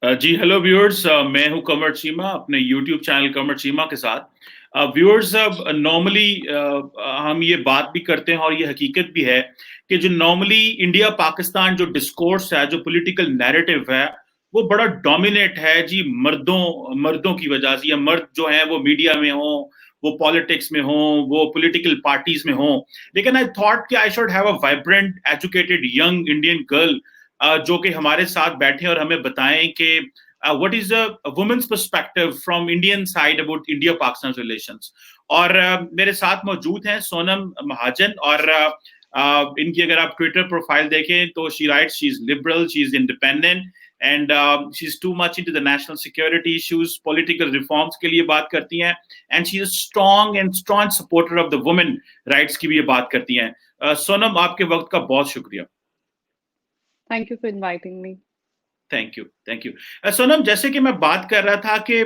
जी hello viewers, मैं हूं कमर चीमा अपने यूट्यूब चैनल कमर चीमा के साथ। व्यूअर्स, अब नॉर्मली हम ये बात भी करते हैं और ये हकीकत भी है कि जो नॉर्मली इंडिया पाकिस्तान जो डिस्कोर्स है, जो पॉलिटिकल नैरेटिव है, वो बड़ा डोमिनेट है जी मर्दों मर्दों की वजह से। या मर्द जो हैं वो मीडिया में हों, वो पॉलिटिक्स में हों, वो पॉलिटिकल पार्टीज में हों। लेकिन आई थॉट कि I should have a vibrant educated young Indian girl जो कि हमारे साथ बैठे और हमें बताएं कि what is a women's perspective from Indian side about India Pakistan relations. और मेरे साथ मौजूद हैं सोनम महाजन। और इनकी अगर आप ट्विटर प्रोफाइल देखें तो she writes she is liberal, she is independent and she is too much into the national security issues, political reforms के लिए बात करती हैं। And she is strong supporter of the women rights की भी ये बात करती हैं। सोनम, आपके वक्त का बहुत शुक्रिया। Thank you for inviting me. Thank you, thank you. Sonam, जैसे कि मैं बात कर रहा था कि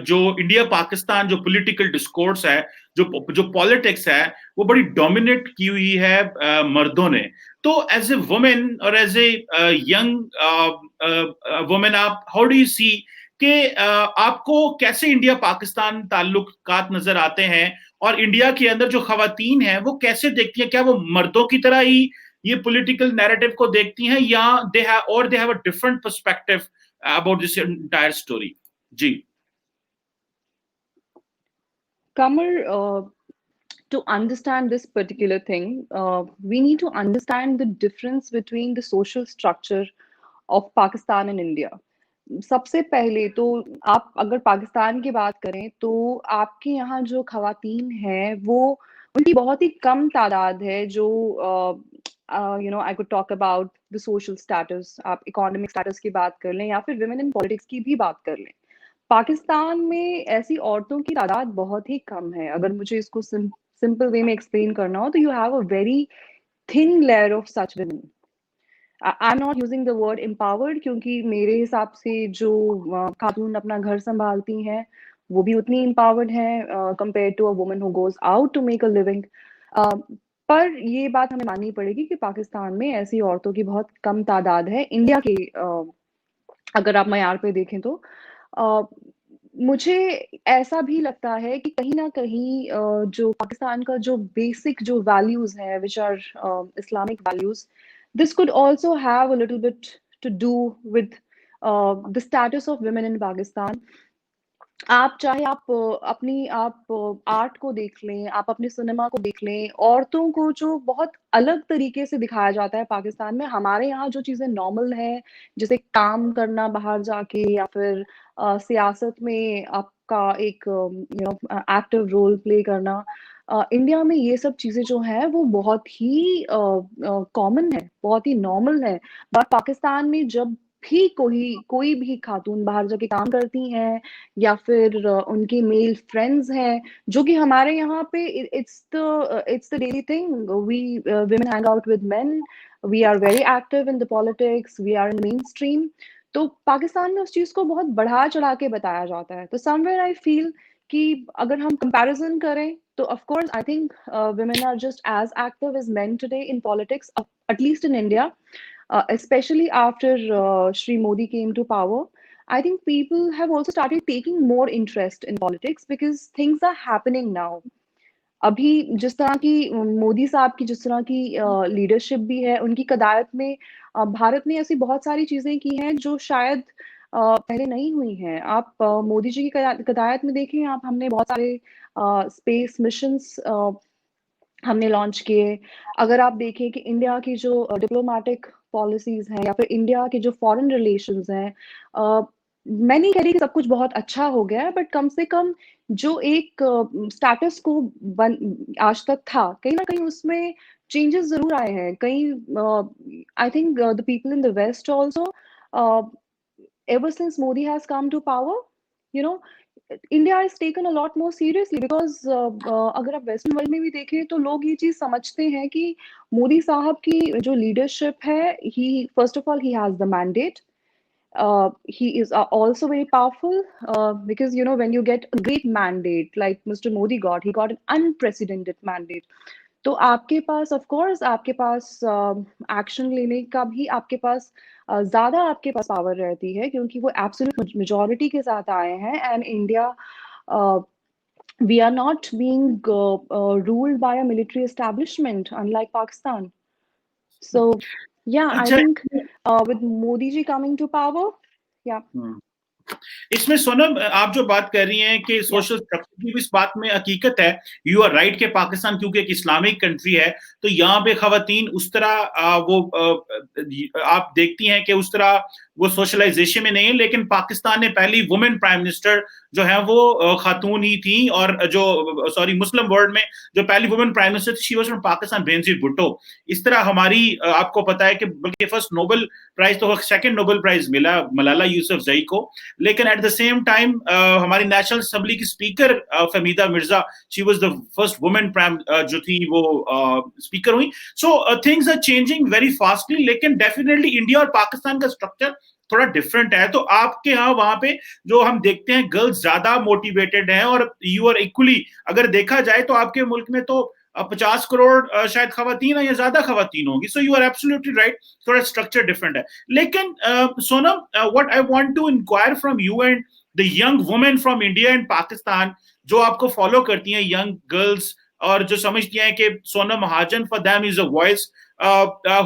जो इंडिया पाकिस्तान जो पॉलिटिकल डिस्कोर्स है, जो पॉलिटिक्स है, वो बड़ी डोमिनेट की हुई है मर्दों ने। तो एज ए वुमेन और एज ए यंग वुमेन, आप हाउ डू यू सी कि आपको कैसे इंडिया पाकिस्तान ताल्लुकात नजर आते हैं, और इंडिया के अंदर जो खवातीन हैं वो कैसे देखती हैं? क्या वो मर्दों की तरह ही ये पॉलिटिकल नैरेटिव को देखती हैं, या they have a different perspective about this entire story? जी। Kamar, to understand this particular thing, we need to understand the difference between the social structure of Pakistan and India. सबसे पहले तो आप अगर पाकिस्तान की बात करें तो आपके यहाँ जो खवातीन हैं वो उनकी बहुत ही कम तादाद है जो I could talk about the social status, आप इकोनॉमिक स्टेटस की बात कर लें या फिर विमेन इन पॉलिटिक्स की भी बात कर लें। पाकिस्तान में ऐसी औरतों की तादाद बहुत ही कम है। अगर मुझे इसको सिंपल वे में एक्सप्लेन करना हो तो you have a very thin layer of such women. I am not using the word empowered क्योंकि मेरे हिसाब से जो खातून अपना घर संभालती हैं वो भी उतनी एम्पावर्ड हैं compare to a woman who goes out to make a living. पर ये बात हमें माननी पड़ेगी कि पाकिस्तान में ऐसी औरतों की बहुत कम तादाद है। इंडिया के अगर आप मयार पे देखें तो मुझे ऐसा भी लगता है कि कहीं ना कहीं जो पाकिस्तान का जो बेसिक जो वैल्यूज है which are Islamic values, this could also have a little bit to do with the status of women in Pakistan. आप चाहे आप अपनी आप आर्ट को देख लें, आप अपने सिनेमा को देख लें, औरतों को जो बहुत अलग तरीके से दिखाया जाता है पाकिस्तान में। हमारे यहाँ जो चीज़ें नॉर्मल हैं, जैसे काम करना बाहर जाके या फिर सियासत में आपका एक एक्टिव रोल प्ले करना, इंडिया में ये सब चीज़ें जो हैं वो बहुत ही कॉमन है, बहुत ही नॉर्मल है। बट पाकिस्तान में जब भी कोई भी खातून बाहर जाके काम करती हैं या फिर उनके मेल फ्रेंड्स हैं, जो कि हमारे यहाँ पे it's the daily thing. We women hang out with men, we are very active in the politics, we are in the mainstream। तो पाकिस्तान में उस चीज को बहुत बढ़ा चढ़ा के बताया जाता है। तो समवेयर आई फील कि अगर हम कंपैरिजन करें तो of course I think women are just as active as men today in politics, at least in India, especially after Shri Modi came to power. I think people have also started taking more interest in politics because things are happening now. अभी जिस तरह की मोदी साहब की जिस तरह की leadership भी है, उनकी कदायत में भारत ने ऐसी बहुत सारी चीजें की हैं जो शायद पहले नहीं हुई हैं। आप मोदी जी की कदायत में देखें, आप हमने बहुत सारे स्पेस मिशंस हमने लॉन्च किए। अगर आप देखें कि इंडिया की जो डिप्लोमेटिक पॉलिसीज हैं या फिर इंडिया के जो फॉरेन रिलेशंस हैं, मैं नहीं कह रही कि सब कुछ बहुत अच्छा हो गया है, बट कम से कम जो एक स्टेटस को आज तक था, कहीं ना कहीं उसमें चेंजेस जरूर आए हैं। कहीं I think the people in the West also, ever since Modi has come to power, you know, India is taken a lot more seriously because अगर आप वेस्टर्न वर्ल्ड में भी देखें तो लोग ये चीज समझते हैं कि मोदी साहब की जो लीडरशिप है, he first of all he has the mandate, he is also very powerful, because when you get a great mandate like Mr. Modi got, he got an unprecedented mandate। तो आपके पास ऑफ कोर्स आपके पास action लेने का भी आपके पास ज्यादा आपके पास power रहती है, क्योंकि वो एब्सोल्यूट मेजोरिटी के साथ आए हैं। And India, we are not being ruled by a military establishment, unlike Pakistan. So, yeah, I अच्छा, think with Modi ji coming to power, yeah, इसमें सोनम, आप जो बात कर रही हैं कि yeah. सोशल स्ट्रक्चर की भी इस बात में हकीकत है। यू आर राइट कि पाकिस्तान क्योंकि एक इस्लामिक कंट्री है, तो यहाँ पे खवातीन उस तरह आप देखती हैं कि उस तरह वो सोशलाइजेशन में नहीं है। लेकिन पाकिस्तान ने पहली वुमेन प्राइम मिनिस्टर जो है वो खातून ही थी, और जो सॉरी मुस्लिम वर्ल्ड में जो पहली वुमेन प्राइम मिनिस्टर थी, she was from Pakistan, Benazir Bhutto. इस तरह हमारी आपको पता है कि बल्कि फर्स्ट नोबेल प्राइज तो सेकंड नोबेल प्राइज मिला मलाला यूसुफजई को। लेकिन एट द सेम टाइम हमारी नेशनल असेंबली की speaker Fahmida Mirza, she was the first women prime जो थी वो स्पीकर हुई। So things are changing very fastly, लेकिन डेफिनेटली इंडिया और पाकिस्तान का स्ट्रक्चर थोड़ा डिफरेंट है। तो आपके यहाँ वहां पे जो हम देखते हैं गर्ल्स ज्यादा मोटिवेटेड हैं, और यू आर इक्वली, अगर देखा जाए तो आपके मुल्क में तो 50 करोड़ शायद खवातीन है या ज्यादा खवातीन होगी। So you are absolutely right, थोड़ा स्ट्रक्चर डिफरेंट है। लेकिन Sonam, what I want to inquire from you and the young women from India and Pakistan जो आपको फॉलो करती हैं, यंग गर्ल्स, और जो समझती हैं कि Sonam Mahajan for them is a voice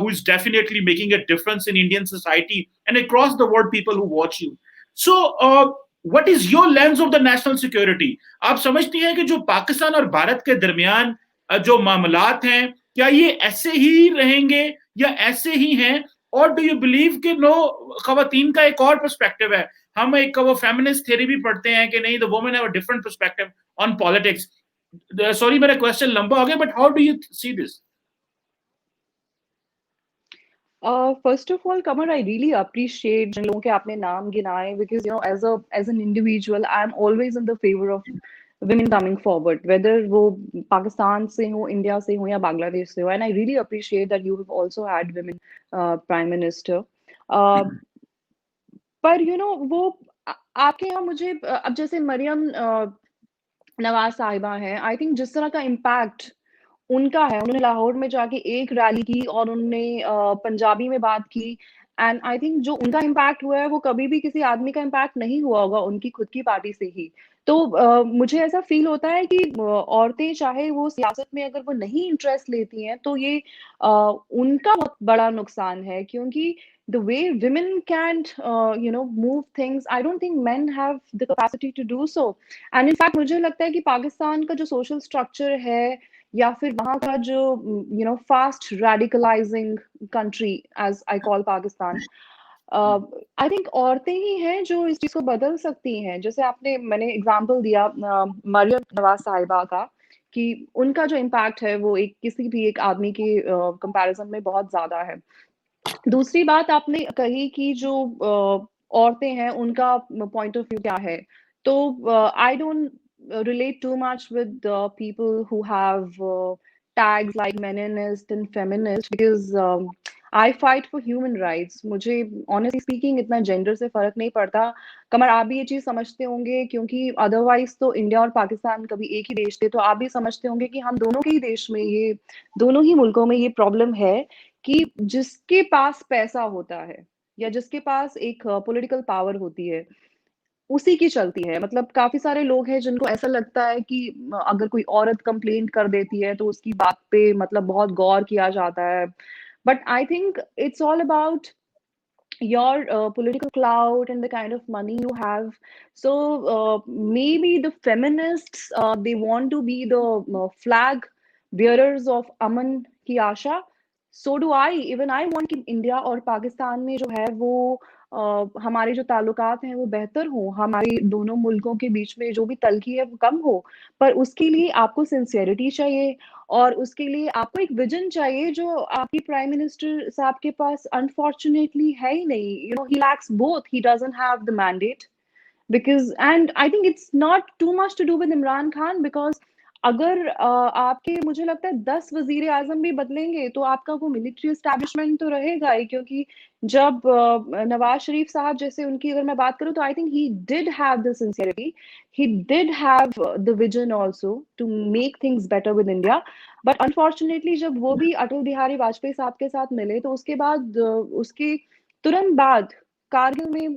who is definitely making a difference in Indian society and across the world, people who watch you. So, what is your lens of the national security? आप समझती हैं कि जो पाकिस्तान और भारत के दरमियान जो मामलात हैं, क्या ये ऐसे ही रहेंगे या ऐसे ही हैं? और डू यू बिलीव कि नो, खवातीन का एक और पर्सपेक्टिव है? हम एक वो फेमिनिस्ट थ्योरी भी पढ़ते हैं कि नहीं, the women have a different perspective on politics. Sorry मेरा क्वेश्चन लंबा हो गया, but how do you see this? First of all, Kamar, I really appreciate जिन लोगों के आपने नाम गिनाए, because you know, as an individual, I'm always in the favor of women coming forward, whether वो पाकिस्तान से हो, इंडिया से हो या बांग्लादेश से हो, and I really appreciate that you have also had women prime minister. Uh, पर you know, वो आपके यहाँ मुझे अब जैसे मरियम नवाज साहिबा हैं, आई थिंक जिस तरह का इम्पैक्ट उनका है, उन्होंने लाहौर में जाके एक रैली की और उन्होंने पंजाबी में बात की। एंड आई थिंक जो उनका इम्पैक्ट हुआ है वो कभी भी किसी आदमी का इम्पैक्ट नहीं हुआ होगा, उनकी खुद की पार्टी से ही। तो मुझे ऐसा फील होता है कि औरतें चाहे वो सियासत में अगर वो नहीं इंटरेस्ट लेती हैं, तो ये उनका बहुत बड़ा नुकसान है, क्योंकि the way women can't move things, I don't think men have the capacity to do so. And in fact मुझे लगता है कि पाकिस्तान का जो सोशल स्ट्रक्चर है, या फिर वहाँ का जो fast radicalising country as I call Pakistan, I think औरतें ही हैं जो इस चीज को बदल सकती हैं। जैसे मैंने एग्जांपल दिया मरियम नवाज साहिबा का, कि उनका जो इम्पैक्ट है वो किसी भी एक आदमी के कंपैरिजन में बहुत ज्यादा है। दूसरी बात आपने कही कि जो औरतें हैं उनका पॉइंट ऑफ व्यू क्या है, तो I don't relate too much with people who have tags like meninist and feminist, because I fight for human rights. मुझे honestly speaking इतना जेंडर से फर्क नहीं पड़ता। कमर, आप भी ये चीज समझते होंगे, क्योंकि अदरवाइज तो इंडिया और पाकिस्तान कभी एक ही देश थे, तो आप भी समझते होंगे कि हम दोनों के ही देश में, ये दोनों ही मुल्कों में ये प्रॉब्लम है कि जिसके पास पैसा होता है या जिसके पास एक पॉलिटिकल पावर होती है, उसी की चलती है। मतलब काफी सारे लोग हैं जिनको ऐसा लगता है कि अगर कोई औरत कंप्लेंट कर देती है तो उसकी बात पे मतलब बहुत गौर किया जाता है। But I think it's all about your political clout and the kind of money you have. So maybe the feminists, they want to be the flag bearers of aman ki asha. So do I. Even I want कि India और पाकिस्तान में जो है वो हमारे जो ताल्लुकात हैं वो बेहतर हो, हमारे दोनों मुल्कों के बीच में जो भी तलखी है वो कम हो। पर उसके लिए आपको सिंसियरिटी चाहिए, और उसके लिए आपको एक विजन चाहिए जो आपकी प्राइम मिनिस्टर साहब के पास अनफॉर्चुनेटली है ही नहीं। He lacks both, he doesn't have the mandate, because and I think it's not too much to do with Imran Khan, because अगर आपके, मुझे लगता है 10 वजीर आजम भी बदलेंगे तो आपका वो मिलिट्री एस्टैब्लिशमेंट तो रहेगा ही। क्योंकि जब नवाज शरीफ साहब जैसे, उनकी अगर मैं बात करूं, तो I think he did have the sincerity, he did have the vision also to make things better with India. But unfortunately जब वो भी अटल बिहारी वाजपेयी साहब के साथ मिले, तो उसके बाद उसके तुरंत बाद कारगिल में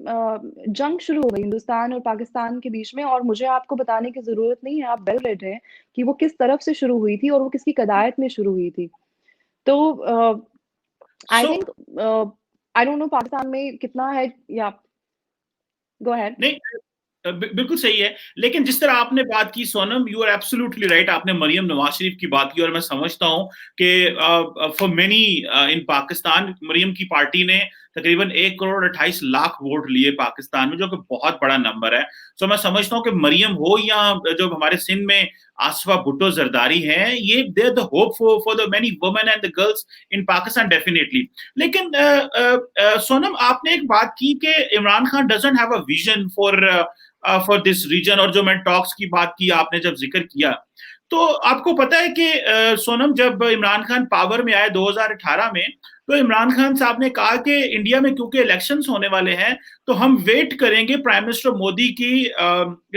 जंग शुरू हो गई हिंदुस्तान और पाकिस्तान के बीच में, और मुझे आपको बताने की जरूरत नहीं है, आप वेल रेड हैं कि वो किस तरफ से शुरू हुई थी और वो किसकी कदायत में शुरू हुई थी। तो I so think I don't know Pakistan में कितना है, या गो अहेड। नहीं, बिल्कुल सही है, लेकिन जिस तरह आपने बात की Sonam, you are absolutely right, आपने मरियम नवाज शरीफ की बात की, और मैं समझता हूं कि for many in Pakistan Mariam की पार्टी ने तकरीबन 1 करोड़ 28 लाख वोट लिए पाकिस्तान में, जो कि बहुत बड़ा नंबर है। सो मैं समझता हूं कि मरियम हो या जो हमारे सिंध में आसफा भुट्टो जरदारी हैं, ये they the hope for the many women and the girls in Pakistan definitely. लेकिन सोनम, आपने एक बात की कि Imran Khan doesn't have a vision for this region, और जो मैं टॉक्स की बात की आपने जब जिक्र किया, तो आपको पता है कि सोनम, जब इमरान खान पावर में आए 2018 में, तो इमरान खान साहब ने कहा कि इंडिया में क्योंकि इलेक्शंस होने वाले हैं, तो हम वेट करेंगे प्राइम मिनिस्टर मोदी की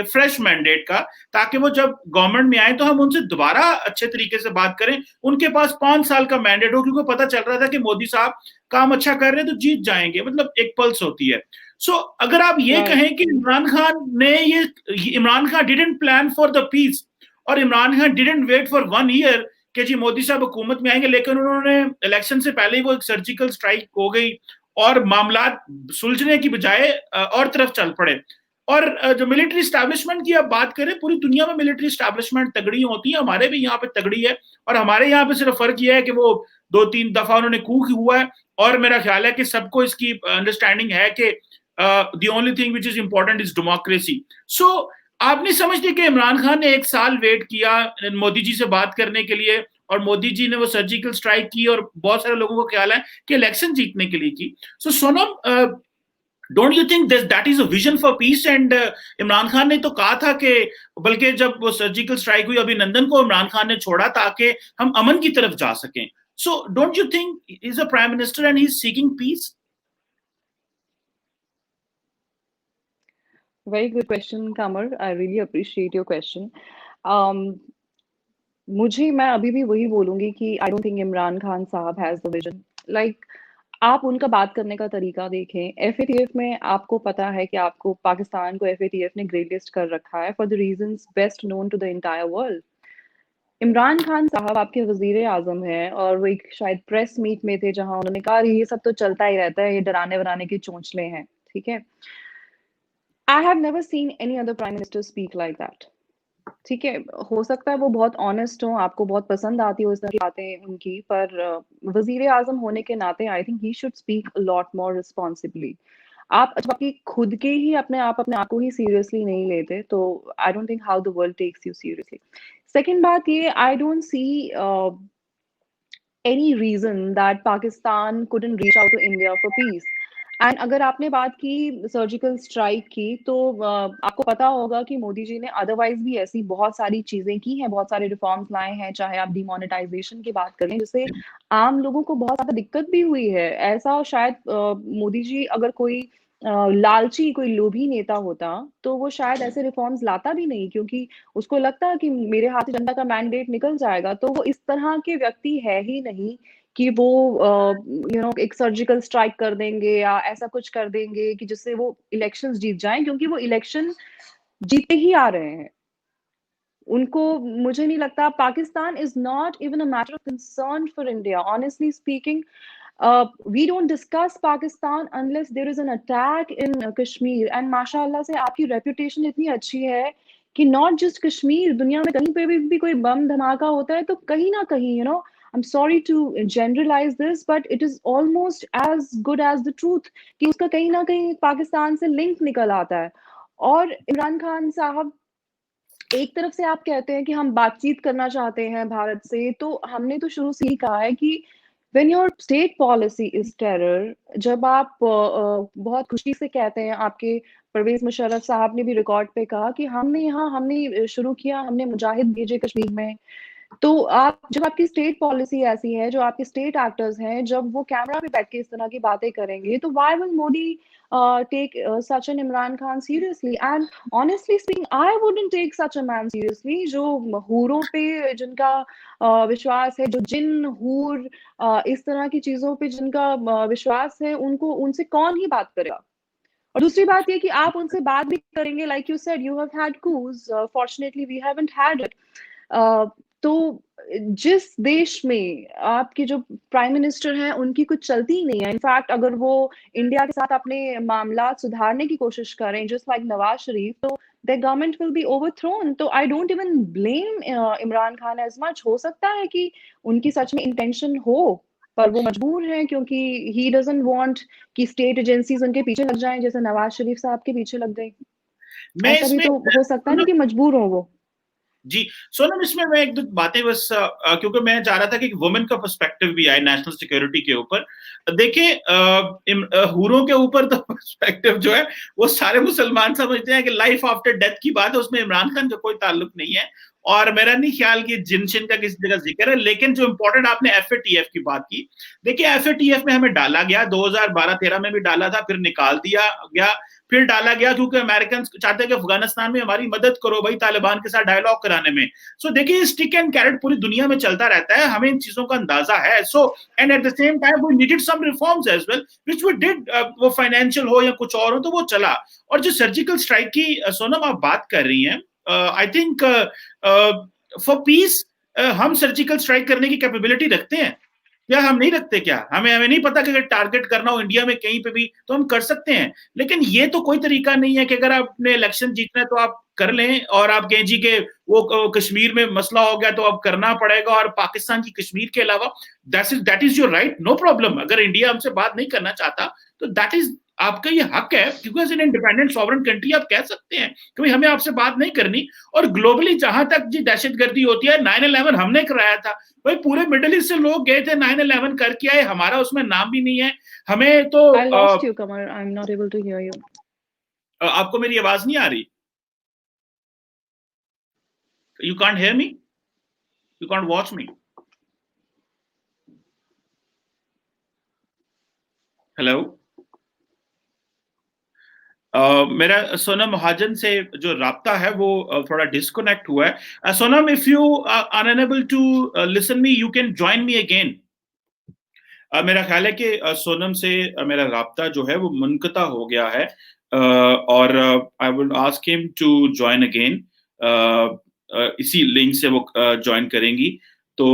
फ्रेश मैंडेट का, ताकि वो जब गवर्नमेंट में आए तो हम उनसे दोबारा अच्छे तरीके से बात करें, उनके पास 5 साल का मैंडेट हो, क्योंकि पता चल रहा था कि मोदी साहब काम अच्छा कर रहे हैं तो जीत जाएंगे, मतलब एक पल्स होती है। अगर आप ये राइट। कहें कि Imran Khan didn't plan for the peace, और Imran Khan didn't wait for 1 year कि जी मोदी साहब हुकूमत में आएंगे, लेकिन उन्होंने इलेक्शन से पहले ही वो एक सर्जिकल स्ट्राइक हो गई और मामला सुलझने की बजाय और तरफ चल पड़े। और जो मिलिट्री स्टैब्लिशमेंट की आप बात करें, पूरी दुनिया में मिलिट्री स्टैब्लिशमेंट तगड़ी होती है, हमारे भी यहाँ पे तगड़ी है, और हमारे यहाँ पे सिर्फ फर्क यह है कि वो 2-3 दफा उन्होंने कूक हुआ है, और मेरा ख्याल है कि सबको इसकी अंडरस्टैंडिंग है कि the only thing which is important is democracy. So आप नहीं समझते कि इमरान खान ने 1 साल वेट किया मोदी जी से बात करने के लिए, और मोदी जी ने वो सर्जिकल स्ट्राइक की, और बहुत सारे लोगों को ख्याल है कि इलेक्शन जीतने के लिए की। So Sonam, don't you think that is a vision for peace? And Imran Khan ने तो कहा था कि, बल्कि जब वो सर्जिकल स्ट्राइक हुई अभिनंदन को इमरान खान ने छोड़ा ताकि हम अमन की तरफ जा सकें। So don't you think is a prime minister and he is seeking peace? Very good question, Kamar. I really appreciate your question. Um, मैं अभी भी वही बोलूंगी कि आई डोंट थिंक इमरान खान साहब हैज द विजन। लाइक, आप उनका बात करने का तरीका देखें, एफएटीएफ में आपको पता है कि आपको पाकिस्तान को एफएटीएफ ने ग्रे लिस्ट कर रखा है for the reasons best known to the entire world. Imran Khan साहब आपके वजीर आजम हैं, और वो एक शायद प्रेस मीट में थे जहां उन्होंने कहा ये सब तो चलता ही रहता है, ये डराने वराने के चोंचले हैं, ठीक है। I have never seen any other prime minister speak like that, ठीक है। हो सकता है वो बहुत ऑनेस्ट हो, आपको बहुत पसंद आती हो इस तरह की बातें उनकी, पर वजीर आजम होने के नाते आई think he should speak lot more responsibly. आप जब आपकी खुद के ही अपने आप को ही सीरियसली नहीं लेते, तो I don't think how the world takes you seriously. Second बात ये, I don't see any reason that Pakistan couldn't reach out to India for peace. And अगर आपने बात की सर्जिकल स्ट्राइक की, तो आपको पता होगा कि मोदी जी ने अदरवाइज भी ऐसी बहुत सारी चीजें की हैं, बहुत सारे रिफॉर्म्स लाए हैं, चाहे आप डिमोनेटाइजेशन की बात करें, जिससे आम लोगों को बहुत ज्यादा दिक्कत भी हुई है। ऐसा शायद मोदी जी अगर कोई लालची, कोई लोभी नेता होता, तो वो शायद ऐसे रिफॉर्म्स लाता भी नहीं, क्योंकि उसको लगता कि मेरे हाथ से जनता का मैंडेट निकल जाएगा। तो वो इस तरह के व्यक्ति है ही नहीं कि वो एक सर्जिकल स्ट्राइक कर देंगे या ऐसा कुछ कर देंगे कि जिससे वो इलेक्शंस जीत जाएं, क्योंकि वो इलेक्शन जीते ही आ रहे हैं। उनको, मुझे नहीं लगता, Pakistan is not even a matter of concern for India, honestly speaking. we don't discuss Pakistan unless there is an attack in Kashmir, and माशाल्लाह से आपकी रेपुटेशन इतनी अच्छी है कि नॉट जस्ट कश्मीर, दुनिया में कहीं पे भी कोई बम धमाका होता है तो कहीं ना कहीं, I am sorry to generalise this, but it is almost as good as the truth कि उसका कहीं ना कहीं पाकिस्तान से लिंक निकल आता है। और इमरान खान साहब, एक तरफ से आप कहते हैं कि हम बातचीत करना चाहते हैं भारत से, तो हमने तो शुरू से ही कहा है कि when your state policy is terror, जब आप बहुत खुशी से कहते हैं, आपके परवेज मुशर्रफ साहब ने भी रिकॉर्ड पे कहा कि हमने शुरू किया, हमने मुजाहिद भेजे कश्मीर में, तो आप जब आपकी स्टेट पॉलिसी ऐसी है, जो आपके स्टेट एक्टर्स हैं, जब वो कैमरा पे बैठ के इस तरह की बातें करेंगे, तो why will Modi take such an Imran Khan seriously? And honestly speaking, I wouldn't take such a man seriously, जो हूरों पे जिनका विश्वास है, जो जिन हूर इस तरह की चीजों पे जिनका विश्वास है, उनको उनसे कौन ही बात करेगा? और दूसरी बात ये कि आप उनसे बात भी करेंगे, like you said you have had coups, fortunately we haven't had it. तो जिस देश में आपके जो प्राइम मिनिस्टर हैं उनकी कुछ चलती ही नहीं है, इनफैक्ट अगर वो इंडिया के साथ अपने मामला सुधारने की कोशिश करें, जस्ट लाइक नवाज शरीफ, तो their government will be overthrown. तो I don't even blame Imran Khan as much. हो सकता है कि उनकी सच में इंटेंशन हो, पर वो मजबूर हैं क्योंकि he doesn't want कि स्टेट एजेंसीज उनके पीछे लग जाएं, जैसे नवाज शरीफ साहब के पीछे लग गई। मैं ऐसा भी इसमें तो हो सकता है ना कि मजबूर हो वो। जी सोनम, इसमें मैं एक दो बातें बस क्योंकि मैं चाह रहा था कि वुमेन का पर्सपेक्टिव भी आए नेशनल सिक्योरिटी के ऊपर। देखिए हूरों के ऊपर तो पर्सपेक्टिव जो है वो सारे मुसलमान समझते हैं कि लाइफ आफ्टर डेथ की बात है, उसमें इमरान खान का कोई ताल्लुक नहीं है। और मेरा नहीं ख्याल कि जिनशिन का किसी जगह जिक्र है। लेकिन जो इंपॉर्टेंट आपने एफएटीएफ की बात की, देखिए एफएटीएफ में हमें डाला गया 2012-13 में भी डाला था, फिर निकाल दिया गया, फिर डाला गया क्योंकि अमेरिकन चाहते हैं कि अफगानिस्तान में हमारी मदद करो भाई, तालिबान के साथ डायलॉग कराने में। सो देखिए स्टिक एंड कैरेट पूरी दुनिया में चलता रहता है, हमें इन चीजों का अंदाजा है। So and at the same time we needed some reforms as well which we did, वो फाइनेंशियल हो या कुछ और हो तो वो चला। और जो सर्जिकल स्ट्राइक की सोनम आप बात कर रही हैं, आई थिंक फॉर पीस हम सर्जिकल स्ट्राइक करने की कैपेबिलिटी रखते हैं या हम नहीं रखते? क्या हमें हमें नहीं पता कि अगर टारगेट करना हो इंडिया में कहीं पे भी तो हम कर सकते हैं। लेकिन ये तो कोई तरीका नहीं है कि अगर आपने इलेक्शन जीतना है तो आप कर लें और आप कहें जी के वो कश्मीर में मसला हो गया तो अब करना पड़ेगा और पाकिस्तान की कश्मीर के अलावा that is your right, no problem. अगर इंडिया हमसे बात नहीं करना चाहता तो दैट इज आपका ये हक है, क्योंकि as an independent sovereign country आप कह सकते हैं कि भाई हमें आपसे बात नहीं करनी। और ग्लोबली जहां तक जी दहशतगर्दी होती है, 9/11 हमने कराया था भाई, पूरे मिडिल ईस्ट से लोग गए थे 9/11 करके आए, हमारा उसमें नाम भी नहीं है। हमें तो I lost you, Kamar. I'm not able to hear you. आपको मेरी आवाज नहीं आ रही? You can't hear me, you can't watch me? Hello? मेरा सोनम महाजन से जो राब्ता है वो थोड़ा डिस्कनेक्ट हुआ है। Sonam, if you are unable to listen me, you can join me again. मेरा ख्याल है कि सोनम से मेरा राब्ता जो है वो मुनक़ता हो गया है, और I will ask him to join again. इसी लिंक से वो ज्वाइन करेंगी। तो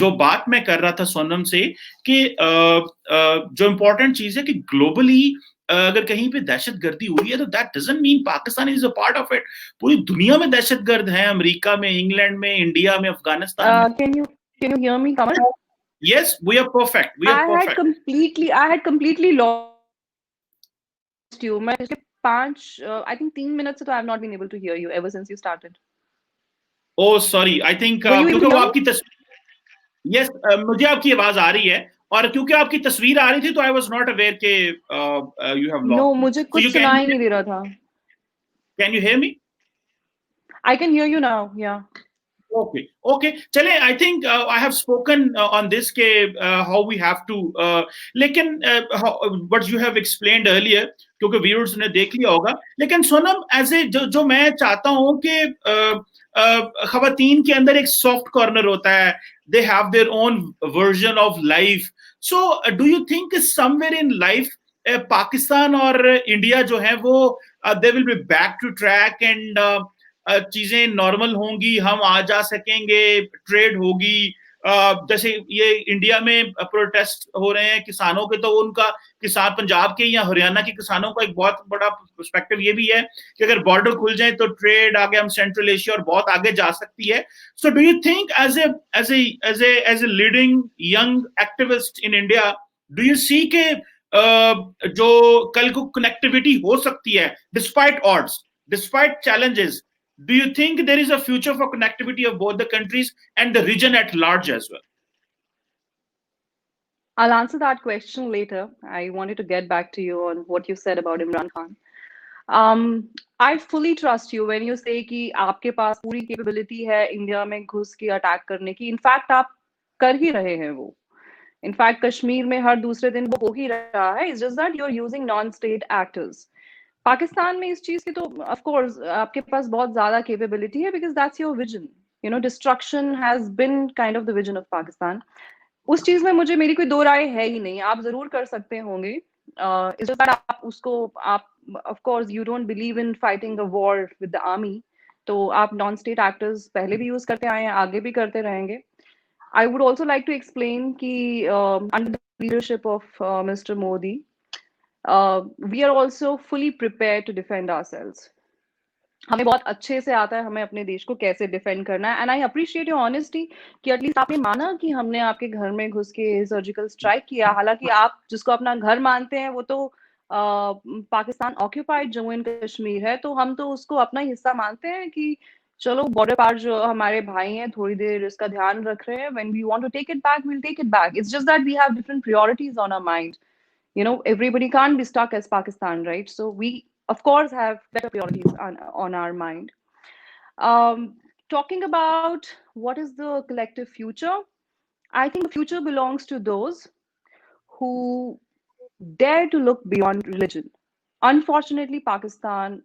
जो बात मैं कर रहा था सोनम से कि जो इम्पोर्टेंट चीज है कि ग्लोबली अगर कहीं पे दहशतगर्दी हुई है तो that doesn't mean Pakistan is a part of it. पूरी दुनिया में दहशतगर्द हैं, अमेरिका में, इंग्लैंड में, इंडिया में, अफगानिस्तान में। Can you hear me, Kamar? Yes, we are perfect. We are perfect. I had completely lost you. मैं पिछले 3 minutes से तो I have not been able to hear you ever since you started. Oh, sorry. I think Were you able क्योंकि to वो hear me? आपकी तस्वीर, yes, मुझे आपकी आवाज आ रही है और क्योंकि आपकी तस्वीर आ रही थी तो I was not aware कि you have No, lost. मुझे So कुछ you सुनाई नहीं दे रहा था. can you hear me? I can hear you now. Yeah. Okay, okay. चले, I think I have spoken on this के how we have to, लेकिन what you have explained earlier, क्योंकि viewers ने देख लिया होगा। लेकिन सोनम, ऐसे जो मैं चाहता हूँ कि खवातीन के अंदर एक सॉफ्ट कॉर्नर होता है, they have their own version of life. So do you think somewhere in life Pakistan और इंडिया जो है वो they will be back to track and चीजें नॉर्मल होंगी, हम आ जा सकेंगे, ट्रेड होगी? जैसे ये इंडिया में प्रोटेस्ट हो रहे हैं किसानों के, तो उनका किसान पंजाब के या हरियाणा के किसानों का एक बहुत बड़ा पर्सपेक्टिव ये भी है कि अगर बॉर्डर खुल जाए तो ट्रेड आगे हम सेंट्रल एशिया और बहुत आगे जा सकती है। So do you think as a leading young activist in India, do you see के जो कल को कनेक्टिविटी हो सकती है despite odds, despite challenges? Do you think there is a future for connectivity of both the countries and the region at large as well? I'll answer that question later. I wanted to get back to you on what you said about Imran Khan. I fully trust you when you से कि आपके पास पूरी capability है India में घुस के attack करने की। इनफैक्ट आप कर ही रहे हैं वो। इनफैक्ट कश्मीर में हर दूसरे दिन वो हो ही रहा है। It's just that you are using non state actors. Pakistan में इस चीज की तो ऑफ कोर्स आपके पास बहुत ज्यादा कैपेबिलिटी है, because that's your vision. You know, destruction has been kind of the vision of Pakistan. उस चीज में मुझे मेरी कोई दो राय है ही नहीं। आप जरूर कर सकते होंगे। इट्स जस्ट दैट आप उसको आप of course you don't believe in fighting a war with the army. तो आप नॉन स्टेट एक्टर्स पहले भी यूज करते आए हैं, आगे भी करते रहेंगे। I would also like to explain कि under the leadership of Mr. Modi, we are also fully prepared to defend ourselves. हमें बहुत अच्छे से आता है हमें अपने देश को कैसे डिफेंड करना है। And I appreciate your honesty कि एटलीस्ट आपने माना कि हमने आपके घर में घुस के सर्जिकल स्ट्राइक किया। हालांकि आप जिसको अपना घर मानते हैं वो तो पाकिस्तान ऑक्यूपाइड जम्मू एंड कश्मीर है, तो हम तो उसको अपना ही हिस्सा मानते हैं कि चलो बॉर्डर पार जो हमारे भाई हैं थोड़ी देर इसका ध्यान रख रहे हैं। When we want to take it back we will take it back. It's just that we have different priorities on our mind. You know, everybody can't be stuck as Pakistan, right? So we of course have better priorities on our mind. um, Talking about what is the collective future, I think the future belongs to those who dare to look beyond religion. Unfortunately, Pakistan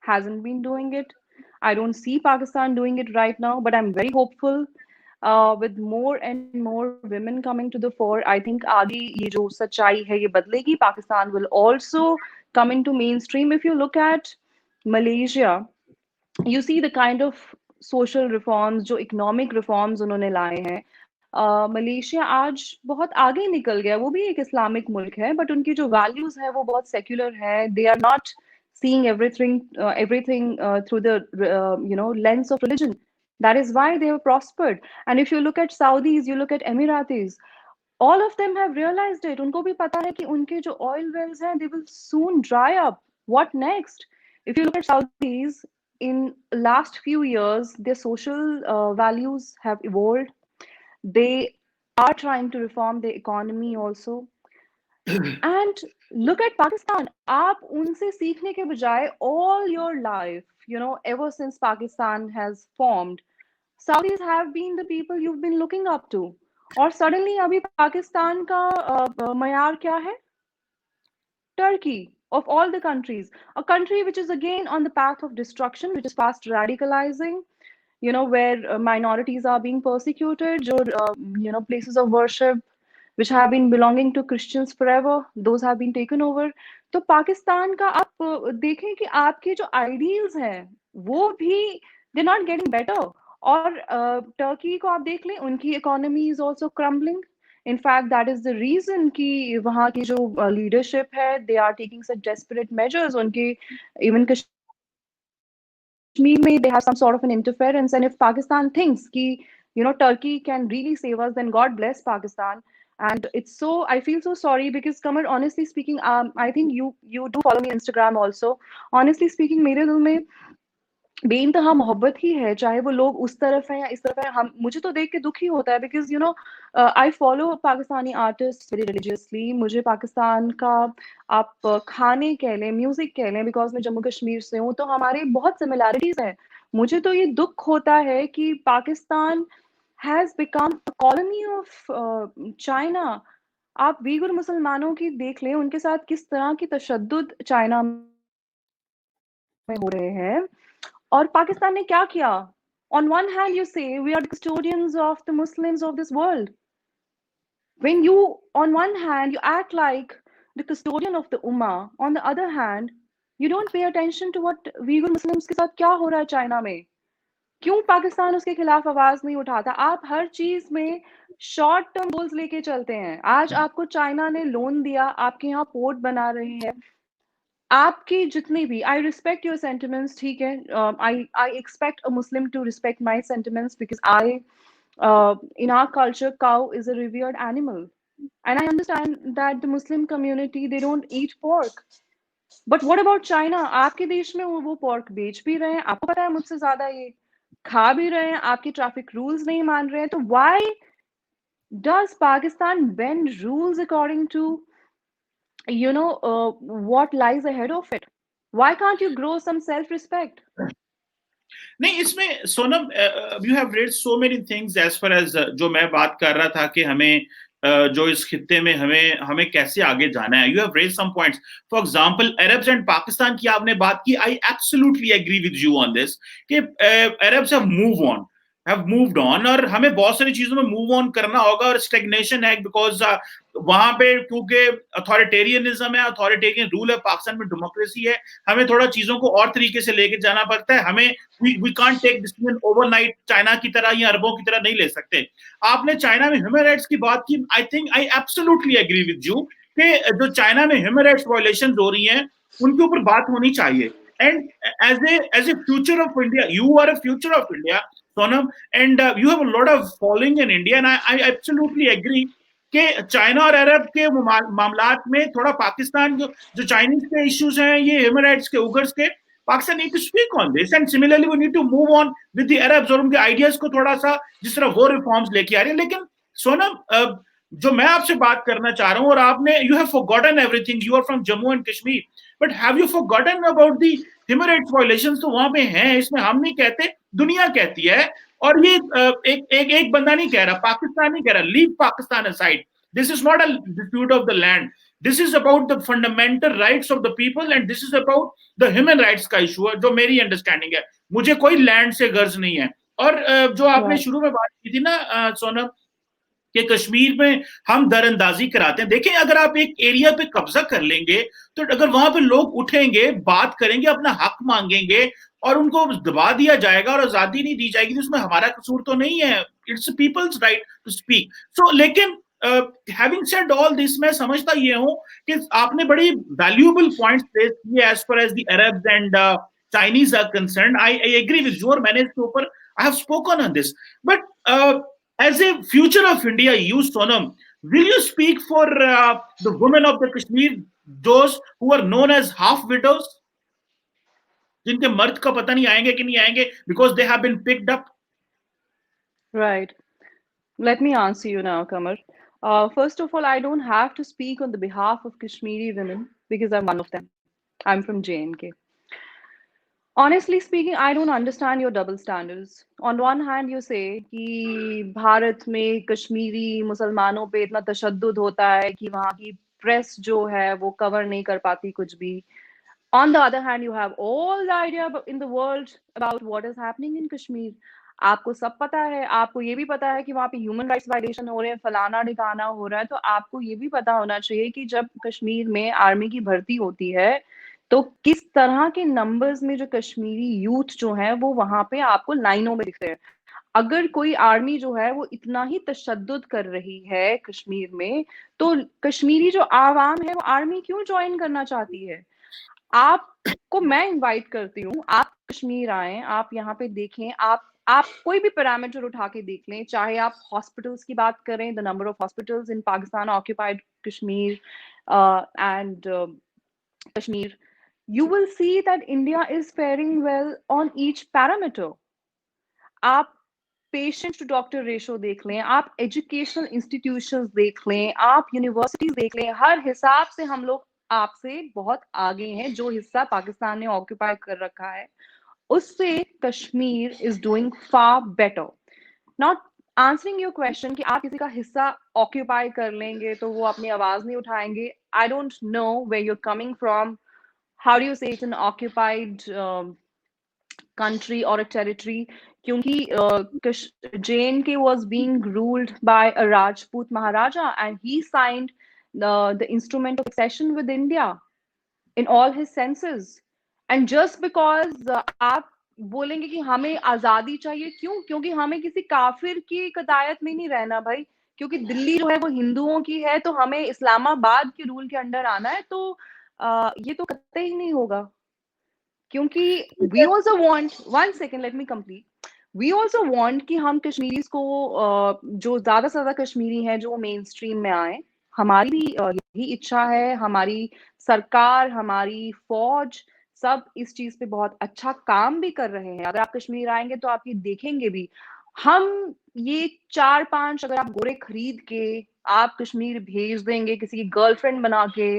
hasn't been doing it. I don't see Pakistan doing it right now, but I'm very hopeful. With more and more women coming to the fore, I think आगे ये जो सच्चाई है ये बदलेगी. Pakistan will also come into mainstream. If you look at Malaysia, you see the kind of social reforms, जो economic reforms उन्होंने लाए हैं. मलेशिया आज बहुत आगे निकल गया। वो भी एक इस्लामिक मुल्क है, बट उनकी जो वैल्यूज है वो बहुत सेक्युलर है। They are not seeing everything through the lens of religion. That is why they have prospered. And if you look at Saudis, you look at Emiratis, all of them have realized it. उनको भी पता है कि उनके जो oil wells हैं they will soon dry up. What next? If you look at Saudis, in last few years their social values have evolved. They are trying to reform the economy also. And look at Pakistan. आप उनसे सीखने के बजाय all your life, you know, ever since Pakistan has formed, Saudis have been the people you've been looking up to. और suddenly अभी पाकिस्तान का मयार क्या है? Turkey, of all the countries, a country which is again on the path of destruction, which is fast radicalizing, you know, where minorities are being persecuted, जो places of worship which have been belonging to Christians forever, those have been taken over. तो पाकिस्तान का आप देखें कि आपके जो ideals हैं वो भी they're not getting better. और टर्की को आप देख लें, उनकी economy is also crumbling. In fact, that is the reason कि वहाँ की जो leadership है, they are taking such desperate measures. उनके even Kashmir में they have some sort of an interference. And if Pakistan thinks कि Turkey can really save us, then God bless Pakistan. And it's so, I feel so sorry because Kamar, honestly speaking, I think you do follow me on Instagram also. Honestly speaking, मेरे दिल में बेइंतहा मोहब्बत ही है, चाहे वो लोग उस तरफ है या इस तरफ है। हम मुझे तो देख के दुख ही होता है because I follow Pakistani artist very religiously. मुझे पाकिस्तान का आप खाने कह लें, म्यूजिक कह लें, बिकॉज मैं जम्मू कश्मीर से हूँ तो हमारे बहुत सिमिलैरिटीज हैं। मुझे तो ये दुख होता है कि Pakistan has become colony of China. आप वीगर मुसलमानों की देख लें, उनके साथ किस तरह की तशद्दुद चाइना में हो रहे हैं। और पाकिस्तान ने क्या किया? On one hand, you say we are the custodians of the Muslims of this world. When you, on one hand, you act like the custodian of the Ummah, on the other hand, you don't pay attention to what Uyghur Muslims के साथ क्या हो रहा है China में। क्यों पाकिस्तान उसके खिलाफ आवाज नहीं उठाता? आप हर चीज में शॉर्ट टर्म गोल्स लेके चलते हैं। आज आपको चाइना ने लोन दिया, आपके यहाँ पोर्ट बना रहे हैं। आपकी जितनी भी, आई रिस्पेक्ट योर सेंटिमेंट्स, ठीक है। I expect a Muslim to respect my sentiments because I in our culture cow is a revered animal, and I understand that the Muslim community they don't eat pork. But what about China? आपके देश में वो pork बेच भी रहे हैं, आपको पता है मुझसे ज्यादा, ये खा भी रहे हैं, आपके ट्रैफिक रूल्स नहीं मान रहे हैं। तो why does Pakistan bend rules according to what lies ahead of it? Why can't you grow some self-respect? नहीं, इसमें Sonam, you have read so many things as far as जो मैं बात कर रहा था कि हमें जो इस खित्ते में हमें हमें कैसे आगे जाना है. You have read some points. For example, Arabs and Pakistan की आपने बात की. I absolutely agree with you on this कि अरब्स हैव मूव्ड ऑन और हमें बहुत सारी चीजों में मूव ऑन करना होगा. और स्टेग्नेशन है बिकॉज वहां पे क्योंकि अथॉरिटेरियनिज्म है, अथॉरिटेरियन रूल है, पाकिस्तान में डेमोक्रेसी है, हमें थोड़ा चीजों को और तरीके से लेके जाना पड़ता है. हमें we can't take decision overnight, China की तरह या अरबों की तरह नहीं ले सकते. आपने चाइना में ह्यूमन राइट्स की बात की. I think I absolutely agree with you कि जो चाइना में ह्यूमन राइट्स वायलेशन हो रही हैं उनके ऊपर बात होनी चाहिए. And as a future of India, you are a future of India, Sonam, and you have a lot of following in India. And I absolutely agree कि चाइना और अरब के मामलात में थोड़ा पाकिस्तान जो चाइनीज के इश्यूज हैं, ये ह्यूमन राइट्स के, उगर्स के, Pakistan need to speak on this, and similarly we need to move on with the Arabs और उनके आइडियाज को थोड़ा सा जिस तरह वो रिफॉर्म्स लेके आ रहे हैं. लेकिन सोनम, जो मैं आपसे बात करना चाह रहा हूं, और आपने, you have forgotten everything, you are from Jammu and Kashmir, but have you forgotten about the human rights violations? तो वहां पे हैं, इसमें हम नहीं कहते, दुनिया कहती है. और ये एक बंदा नहीं कह रहा, पाकिस्तान नहीं कह रहा. Leave Pakistan aside, this is not a dispute of the land. This is about the fundamental rights of the people, and this is about the human rights का इशू है, जो मेरी अंडरस्टैंडिंग है. मुझे कोई लैंड से गर्ज नहीं है. और जो आपने शुरू में बात की थी ना सोनम, कि कश्मीर में हम दरअंदाजी कराते हैं. देखें, अगर आप एक एरिया पे कब्जा कर लेंगे, तो अगर वहां पे लोग उठेंगे, बात करेंगे, अपना हक मांगेंगे और उनको दबा दिया जाएगा और आजादी नहीं दी जाएगी, तो उसमें हमारा कसूर तो नहीं है. It's people's right to speak. So लेकिन हैविंग सेड ऑल दिस, मैं समझता ये हूं कि आपने बड़ी वैल्यूएबल पॉइंट्स रेज किए as far as the Arabs and Chinese are concerned. I agree with you, और मैंने इसके ऊपर I have spoken on this. But as a future of India, you, Sonam, will you speak for the women of the Kashmir, those who are known as half widows, जिनके मर्द का पता नहीं आएंगे कि नहीं आएंगे, because they have been picked up? Right. Let me answer you now, Kamar. First of all, I don't have to speak on the behalf of Kashmiri women because I'm one of them. I'm from JNK. Honestly speaking, I don't understand your double standards. On one hand, you say कि भारत में कश्मीरी मुसलमानों पे इतना तशद्दुद होता है कि वहाँ की प्रेस जो है वो कवर नहीं कर पाती कुछ भी. On the other hand, you have all the idea in the world about what is happening in Kashmir. आपको सब पता है, आपको ये भी पता है कि वहाँ पे ह्यूमन राइट्स वायलेशन हो रहे हैं, फलाना ढिकाना हो रहा है. तो आपको ये भी पता होना चाहिए कि जब कश्मीर में आर्मी की भर्ती होती है तो किस तरह के नंबर्स में जो कश्मीरी यूथ जो है वो वहां पे आपको लाइनों में दिखते हैं. अगर कोई आर्मी जो है वो इतना ही तशद्दुद कर रही है कश्मीर में, तो कश्मीरी जो आवाम है वो आर्मी क्यों ज्वाइन करना चाहती है? आपको मैं इनवाइट करती हूँ, आप कश्मीर आए, आप यहाँ पे देखें, आप कोई भी पैरामीटर उठा के देख लें, चाहे आप हॉस्पिटल्स की बात करें, the number of hospitals in Pakistan occupied Kashmir and Kashmir, you will see that India is faring well on each parameter. आप पेशेंट टू डॉक्टर रेशो देख लें, आप एजुकेशनल इंस्टीट्यूशंस देख लें, आप यूनिवर्सिटीज देख लें, हर हिसाब से हम लोग आपसे बहुत आगे हैं. जो हिस्सा पाकिस्तान ने ऑक्यूपाई कर रखा है उससे Kashmir is doing far better. Not answering your question कि आप किसी का हिस्सा ऑक्यूपाई कर लेंगे तो वो अपनी आवाज नहीं उठाएंगे. I don't know where you are coming from. How do you say it's an occupied country or a territory? क्योंकि JNK was being ruled by a Rajput Maharaja and he signed the instrument of accession with India in all his senses. And just because आप बोलेंगे कि हमें आजादी चाहिए, क्यों? क्योंकि हमें किसी काफिर की कदायत में नहीं रहना भाई. क्योंकि दिल्ली जो है वो हिंदुओं की है तो हमें इस्लामाबाद के रूल के अंडर आना है, तो ये तो कतई ही नहीं होगा. क्योंकि we also want, one second let me complete, we also want कि हम कश्मीरीज को जो ज्यादा से ज्यादा कश्मीरी हैं जो मेन स्ट्रीम में आए. हमारी भी यही इच्छा है. हमारी सरकार, हमारी फौज, सब इस चीज पे बहुत अच्छा काम भी कर रहे हैं. अगर आप कश्मीर आएंगे तो आप ये देखेंगे भी, हम ये 4-5 अगर आप गोरे खरीद के आप कश्मीर भेज देंगे किसी की गर्लफ्रेंड बना के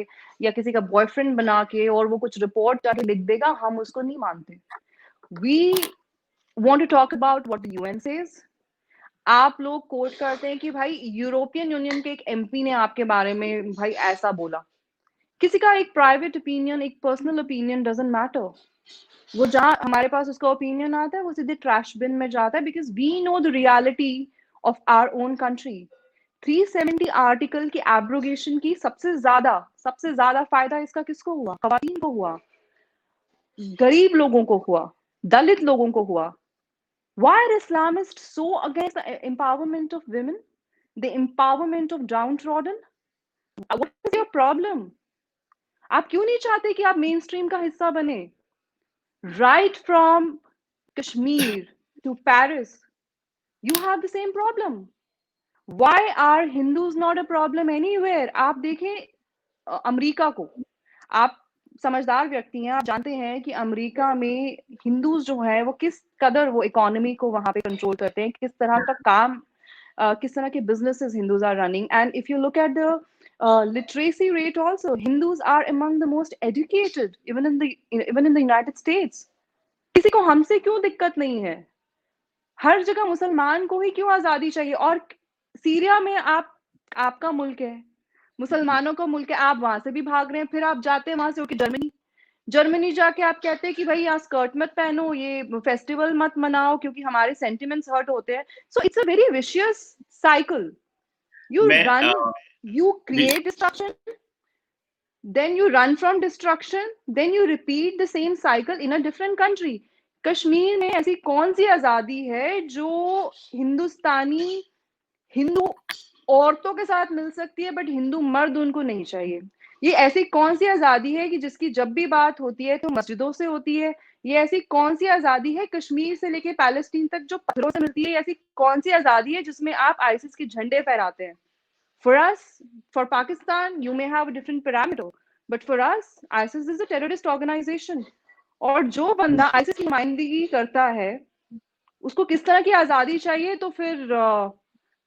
या किसी का बॉयफ्रेंड बना के और वो कुछ रिपोर्ट जाके लिख देगा, हम उसको नहीं मानते. We want to talk about what the UN says. आप लोग कोट करते हैं कि भाई यूरोपियन यूनियन के एक एमपी ने आपके बारे में भाई ऐसा बोला. किसी का एक प्राइवेट ओपिनियन, एक पर्सनल ओपिनियन डजंट मैटर. वो जहां हमारे पास उसका ओपिनियन आता है वो सीधे ट्रैश बिन में जाता है, because we know the reality of our own country. 370 article की एब्रोगेशन की सबसे ज्यादा फायदा इसका किसको हुआ? खवातीन को हुआ, गरीब लोगों को हुआ, दलित लोगों को हुआ. Why are Islamists so against the empowerment of women, the empowerment of downtrodden? What is your problem? आप क्यों नहीं चाहते कि आप मेन स्ट्रीम का हिस्सा बने? Right from Kashmir to Paris, you have the same problem. Why are Hindus not a problem anywhere? आप देखें अमेरिका को, आप समझदार व्यक्ति हैं, आप जानते हैं कि अमेरिका में हिंदूज जो है वो किस कदर वो इकोनॉमी को वहां पे कंट्रोल करते हैं, किस तरह का काम, किस तरह के businesses Hindus are running. And if you look at the literacy rate also, Hindus are among the most educated even in the United States. किसी को हमसे क्यों दिक्कत नहीं है? हर जगह मुसलमान को ही क्यों आजादी चाहिए? और सीरिया में आपका मुल्क है, मुसलमानों का मुल्क है, आप वहां से भी भाग रहे हैं, फिर आप जाते हैं वहां से होकर जर्मनी जाके आप कहते हैं कि भाई यहाँ स्कर्ट मत पहनो, ये फेस्टिवल मत मनाओ क्योंकि हमारे सेंटिमेंट्स हर्ट होते हैं. So it's a very vicious cycle. You create destruction, then you run from destruction, then you repeat the same cycle in a different country. Kashmir में ऐसी कौन सी आजादी है जो हिंदुस्तानी हिंदू औरतों के साथ मिल सकती है बट हिंदू मर्द उनको नहीं चाहिए? ये ऐसी कौन सी आजादी है कि जिसकी जब भी बात होती है तो मस्जिदों से होती है? ये ऐसी कौन सी आजादी है कश्मीर से लेके पैलेस्टीन तक जो पत्थरों से मिलती है? ऐसी कौन सी आजादी है जिसमें आप आईसिस के झंडे फहराते हैं? For us, for Pakistan, you may have a different parameter, but for us, ISIS is a terrorist organization. और जो बंदा ISIS की नुमाइंदगी करता है, उसको किस तरह की आजादी चाहिए? तो फिर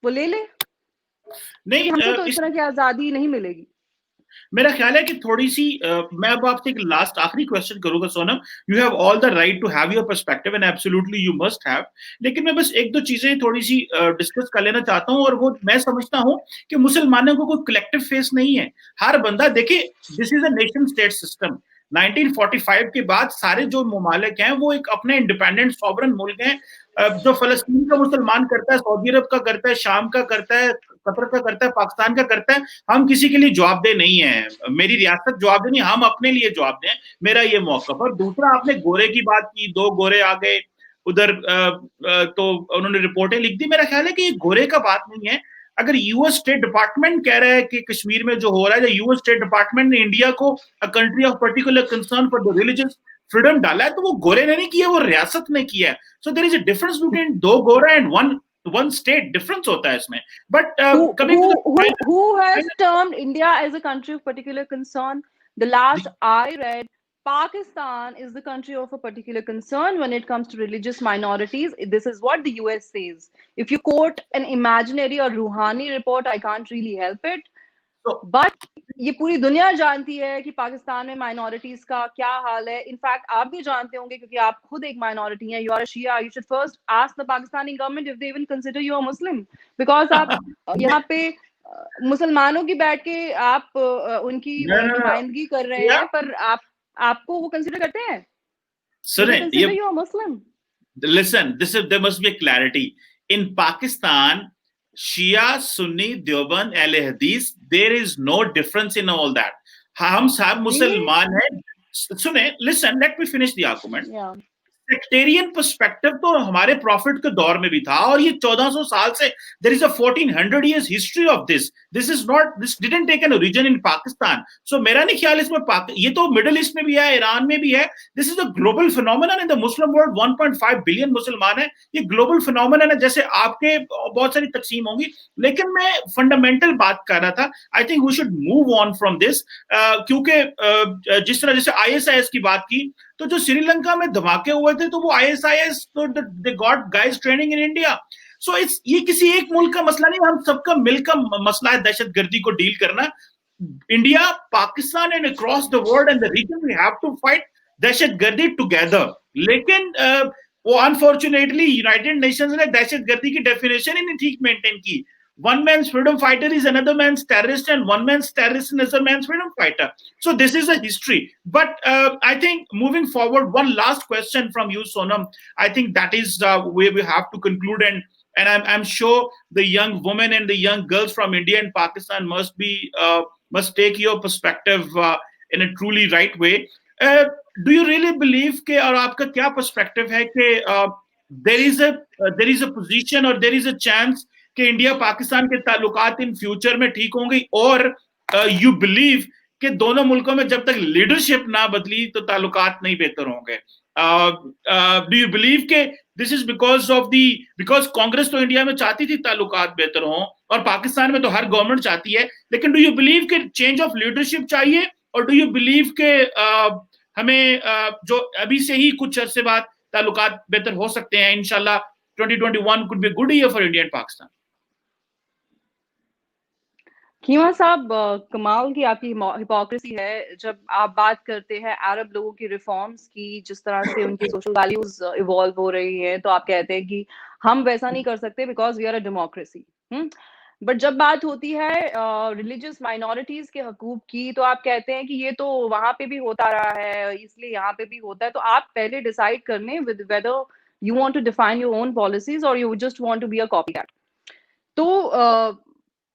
वो ले ले. नहीं, हमको तो इस तरह की आजादी नहीं मिलेगी. मेरा ख्याल है कि थोड़ी सी मैं अब आपसे एक लास्ट आखिरी क्वेश्चन करूंगा Sonam. You have all the right to have your perspective and absolutely you must have. लेकिन मैं बस एक दो चीजें थोड़ी सी डिस्कस कर लेना चाहता हूं, और वो मैं समझता हूं कि मुसलमानों को कोई कलेक्टिव फेस नहीं है. हर बंदा देखिए, this is a nation state system. 1945 के बाद सारे जो ममालिक हैं वो एक अपने इंडिपेंडेंट सॉवरन मुल्क हैं. जो फलस्तीन का मुसलमान करता है, सऊदी अरब का करता है, शाम का करता है, कतर का करता है, पाकिस्तान का करता है, हम किसी के लिए जवाबदेह नहीं है. मेरी रियासत जवाबदेह नहीं, हम अपने लिए जवाबदेह हैं. मेरा ये मौकफ. और दूसरा, आपने गोरे की बात की, 2 गोरे आ गए उधर, तो उन्होंने रिपोर्टें लिख दी. मेरा ख्याल है कि ये गोरे का बात नहीं है. अगर यूएस स्टेट डिपार्टमेंट कह रहा है कि कश्मीर में जो हो रहा है, या यूएस स्टेट डिपार्टमेंट ने इंडिया को a country of particular concern for the religious freedom डाला है, तो वो गोरे ने नहीं किया, वो रियासत ने किया है. So there is a difference between 2 गोरे एंड वन स्टेट. डिफरेंस होता है इसमें. But who has termed India as a country of particular concern? The last I read, Pakistan is the country of a particular concern when it comes to religious minorities. This is what the US says. If you quote an imaginary or Rouhani report, I can't really help it. But ये पूरी दुनिया जानती है कि पाकिस्तान में minorities का क्या हाल है. इनफैक्ट आप भी जानते होंगे क्योंकि आप खुद एक माइनॉरिटी हैं. You are a Shia. You should first ask the Pakistani government if they even consider you a Muslim, because आप यहाँ पे मुसलमानों की बैठ के आप उनकी नुमाइंदगी कर रहे हैं, पर आपको वो कंसीडर करते हैं? सुने, you a Muslim. Listen, there must be a clarity. In Pakistan, Shia, Sunni, Deoband, Ahle Hadith, there is no difference in all that. हम सब मुसलमान हैं. सुने, listen, let me finish the argument. Yeah. Sectarian perspective तो हमारे profit के दौर में भी था, और ये 1400 साल से there is a 1400 years history of this didn't take an origin in Pakistan. So मेरा नहीं ख्याल इसमें ये तो मिडिल ईस्ट में भी है, ईरान में भी है. This is a global phenomenon in the Muslim world. 1.5 billion मुसलमान है. ये ग्लोबल फिनोमेनन है. जैसे आपके बहुत सारी तकसीम होंगी, लेकिन मैं फंडामेंटल बात कर रहा था. I think we should move on from this, क्योंकि जिस तरह जैसे ISIS की बात की, तो जो श्रीलंका में धमाके हुए थे, तो वो ISIS, तो they got guys training in India. So it's ये किसी एक मुल्क का मसला नहीं, हम सबका मिलकर मसला है दहशतगर्दी को डील करना. India, Pakistan, and across the world and the region, we have to fight दहशतगर्दी together. लेकिन वो अनफॉर्चुनेटली यूनाइटेड नेशंस ने दहशतगर्दी की डेफिनेशन ही नहीं ठीक मेंटेन की. One man's freedom fighter is another man's terrorist, and one man's terrorist is another man's freedom fighter. So this is a history. But I think moving forward, one last question from you, Sonam. I think that is where we have to conclude, and I'm sure the young women and the young girls from India and Pakistan must take your perspective in a truly right way. Do you really believe कि और आपका क्या perspective है कि there is a position or there is a chance कि India Pakistan के ताल्लुकात in future में ठीक होंगे, और you believe कि दोनों मुल्कों में जब तक लीडरशिप ना बदली तो ताल्लुकात नहीं बेहतर होंगे? Do you believe कि this is because कांग्रेस तो इंडिया में चाहती थी ताल्लुकात बेहतर हों, और पाकिस्तान में तो हर गवर्नमेंट चाहती है, लेकिन डू यू बिलीव कि चेंज ऑफ लीडरशिप चाहिए, और डू यू बिलीव कि हमें जो अभी से ही कुछ अरसे बाद ताल्लुकात बेहतर हो सकते हैं? इंशाल्लाह 2021 could be a good year for India and Pakistan. कीमा साहब, कमाल की आपकी हिपोक्रेसी है जब आप बात करते हैं अरब लोगों की रिफॉर्म्स की, जिस तरह से उनकी सोशल वैल्यूज इवॉल्व हो रही हैं, तो आप कहते हैं कि हम वैसा नहीं कर सकते because we are a democracy. But जब बात होती है रिलीजियस माइनॉरिटीज के हकूक की, तो आप कहते हैं कि ये तो वहां पे भी होता रहा है इसलिए यहाँ पे भी होता है. तो आप पहले डिसाइड कर लें with whether you want to define your own policies और you just want to be a copycat. तो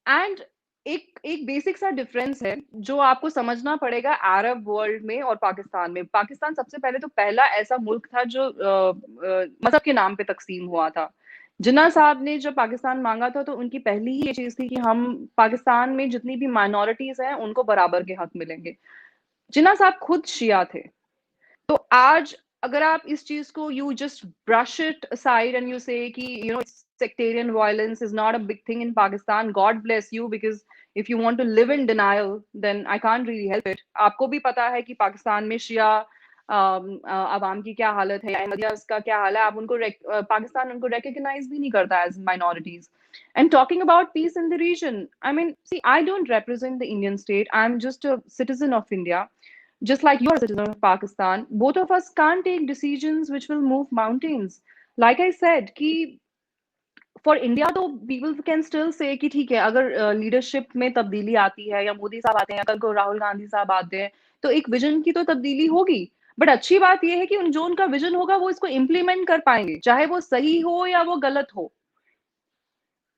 एंड एक बेसिक सा डिफरेंस है जो आपको समझना पड़ेगा अरब वर्ल्ड में और पाकिस्तान में. पाकिस्तान सबसे पहले तो पहला ऐसा मुल्क था जो मजहब के नाम पे तकसीम हुआ था. जिन्ना साहब ने जब पाकिस्तान मांगा था तो उनकी पहली ही ये चीज थी कि हम पाकिस्तान में जितनी भी माइनॉरिटीज हैं उनको बराबर के हक मिलेंगे. जिन्ना साहब खुद शिया थे. तो आज अगर आप इस चीज को you just brush it aside and you से कि you know sectarian violence is not a big thing in Pakistan, God bless you, because if you want to live in denial then I can't really help it. आपको भी पता है कि पाकिस्तान में शिया अवाम की क्या हालत है, अहमदियास का क्या हाल है. आप उनको पाकिस्तान उनको recognize भी नहीं करता as minorities. And talking about peace in the region, I mean, see, I don't represent the Indian state. I'm just a citizen of India, just like you are a citizen of Pakistan. Both of us can't take decisions which will move mountains. Like I said, कि for India तो people can still say कि ठीक है, अगर leadership में तब्दीली आती है या मोदी साहब आते हैं या कल को राहुल गांधी साहब आते हैं तो एक विजन की तो तब्दीली होगी. बट अच्छी बात यह है कि जो उनका विजन होगा वो इसको इम्प्लीमेंट कर पाएंगे, चाहे वो सही हो या वो गलत हो.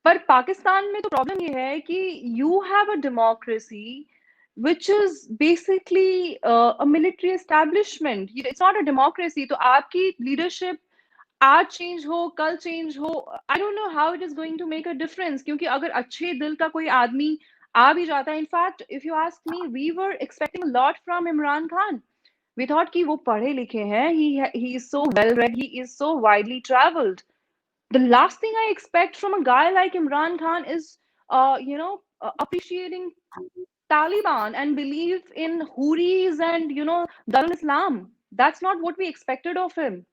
पर पाकिस्तान में तो प्रॉब्लम ये है कि you have a democracy which is basically a military establishment. It's not a democracy. तो आपकी leadership आज चेंज हो कल चेंज हो, I don't know how it is going to make a difference. क्योंकि अगर अच्छे दिल का कोई आदमी आ भी जाता है, in fact if you ask me, we were expecting a lot from Imran Khan. We thought कि वो पढ़े लिखे हैं, he is so well read, he is so widely travelled. The last thing I expect from a guy like Imran Khan is you know appreciating Taliban and believe in Houris and Darul Islam. That's not what we expected of him.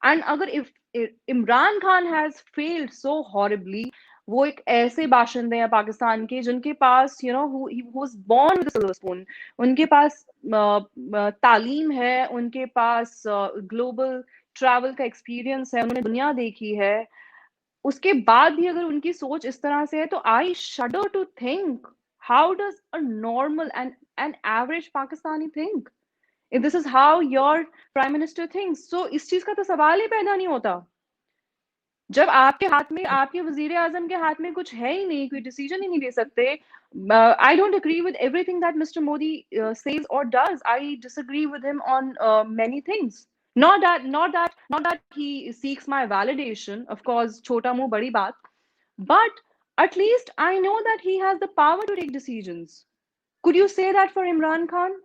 And अगर if Imran Khan has failed so horribly, वो एक ऐसे बाशिंदे हैं पाकिस्तान के जिनके पास he was born with a silver spoon. उनके पास तालीम है, उनके पास ग्लोबल ट्रैवल का एक्सपीरियंस है, उन्होंने दुनिया देखी है. उसके बाद भी अगर उनकी सोच इस तरह से है तो I shudder to think how does a normal and average Pakistani think if this is how your prime minister thinks. So इस चीज का तो सवाल ही पैदा नहीं होता. जब आपके हाथ में, आपके वजीर आजम के हाथ में कुछ है ही नहीं, कोई डिसीजन ही नहीं ले सकते. I don't agree with everything that Mr. Modi says or does. I disagree with him on many things. Not that he seeks my validation. Of course, छोटा मुंह बड़ी बात. But at least I know that he has the power to take decisions. Could you say that for Imran Khan?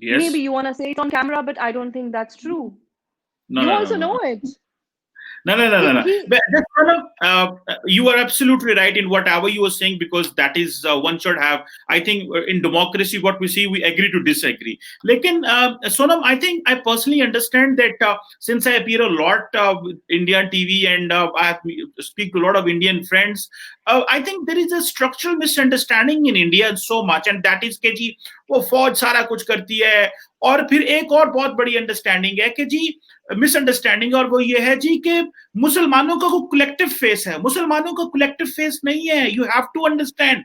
Yes. Maybe you want to say it on camera, but I don't think that's true. No, You no, also no, know no. it. No. he But just, you are absolutely right in whatever you were saying, because that is one should have. I think in democracy, what we see, we agree to disagree. Lekin, Sonam, I think I personally understand that since I appear a lot with Indian TV, and speak to a lot of Indian friends, I think there is a structural misunderstanding in India so much, and that is कि जी वो फौज सारा कुछ करती है, और फिर एक और बहुत बड़ी अंडरस्टैंडिंग है कि जी मिसअंडरस्टैंडिंग, और वो ये है जी कि मुसलमानों का कोई कलेक्टिव फेस है। मुसलमानों का कलेक्टिव फेस नहीं है। You have to understand,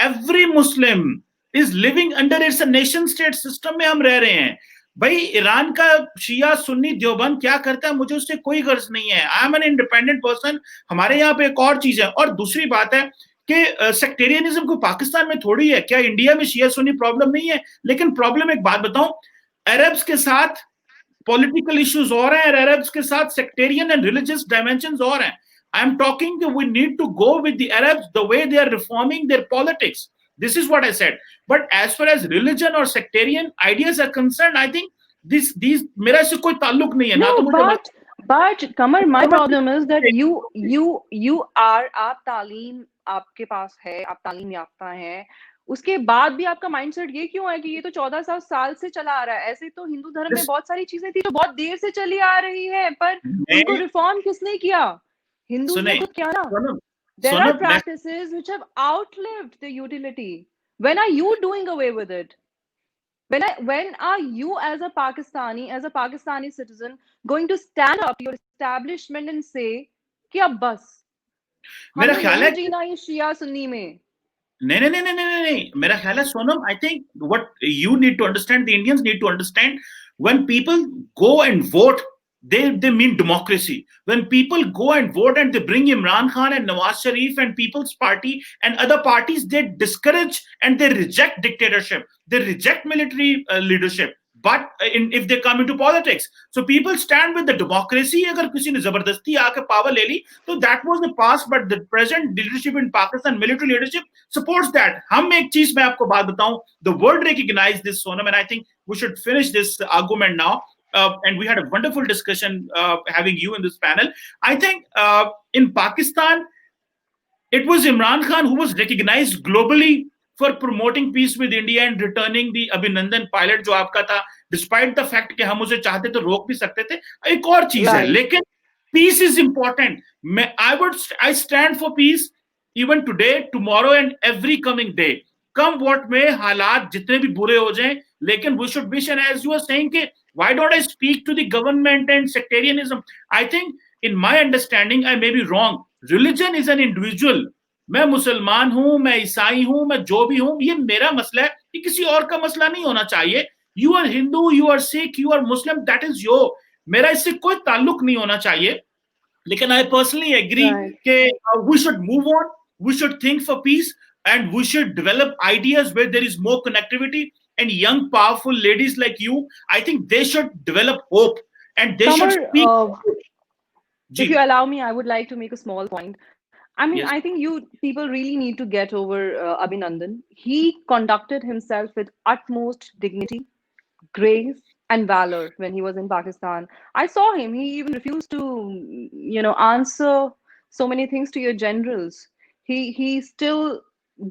every Muslim is living under its nation state system में हम रह रहे हैं। भाई ईरान का शिया सुन्नी देवबंद क्या करता है, मुझे उससे कोई गर्ज नहीं है। I am an independent person. हमारे यहाँ पे एक और चीज है, और दूसरी बात है कि सेक्टेरियनिज्म को पाकिस्तान में थोड़ी है, क्या इंडिया में शिया सुन्नी प्रॉब्लम नहीं है? लेकिन प्रॉब्लम, एक बात बताऊं, अरब्स के साथ पॉलिटिकल इश्यूज और हैं, अरब्स के साथ सेक्टेरियन एंड रिलीजियस डायमेंशंस और हैं। I am talking we need to go with the Arabs the way they are reforming their politics. This is what I said. But as far as religion और sectarian ideas are concern, I think this मेरा इससे कोई ताल्लुक नहीं है ना। तो मुझे but Kamar, my problem is that you are, आप तालीम आपके पास है, आप तालीम याफ्ता हैं, उसके बाद भी आपका माइंडसेट ये क्यों है कि ये तो 1400 साल से चला आ रहा है? ऐसे तो हिंदू धर्म में बहुत सारी चीजें थी जो बहुत देर से चली आ रही है, पर उनको रिफॉर्म किसने किया? हिंदू ने खुद किया ना। There are practices which have outlived the utility. When are you doing away with it? When are you as a Pakistani citizen going to stand up to your establishment and say कि अब बस मेरा ख्याल है जीना ये शिया सुन्नी में? नहीं, मेरा ख्याल है Sonam, I think what you need to understand, the Indians need to understand, when people go and vote, they mean democracy. When people go and vote and they bring Imran Khan and Nawaz Sharif and People's Party and other parties, they discourage and they reject dictatorship, they reject military leadership. But if they come into politics, so people stand with the democracy. अगर किसी ने जबरदस्ती आके power ले ली, तो that was the past, but the present leadership in Pakistan, military leadership supports that. हम एक चीज मैं आपको बात बताऊं, the world recognized this, Sonam, and I think we should finish this argument now. And we had a wonderful discussion having you in this panel. I think in Pakistan, it was Imran Khan who was recognized globally for promoting peace with India and returning the Abhinandan pilot जो आपका था, despite the fact कि हम उसे चाहते तो रोक भी सकते थे। एक और चीज है, लेकिन peace is important. I stand for peace even today, tomorrow and every coming day. Come what may, हालात जितने भी बुरे हो जाएं, लेकिन we should wish, and as you were saying कि why don't I speak to the government and sectarianism? I think in my understanding, I may be wrong. Religion is an individual. मैं मुसलमान हूं, मैं ईसाई हूं, मैं जो भी हूं, ये मेरा मसला है, ये किसी और का मसला नहीं होना चाहिए। You are Hindu, you are Sikh, you are Muslim, that is your, मेरा इससे कोई ताल्लुक नहीं होना चाहिए। लेकिन आई पर्सनली एग्री कि we should move on, we should think for peace, and we should develop ideas where there is more connectivity, and young powerful ladies like you, I think they should develop hope and they should speak. If you allow me, I would like to make a small point. I mean, yes. I think people really need to get over Abhinandan. He conducted himself with utmost dignity, grace, and valor when he was in Pakistan. I saw him. He even refused to, answer so many things to your generals. He still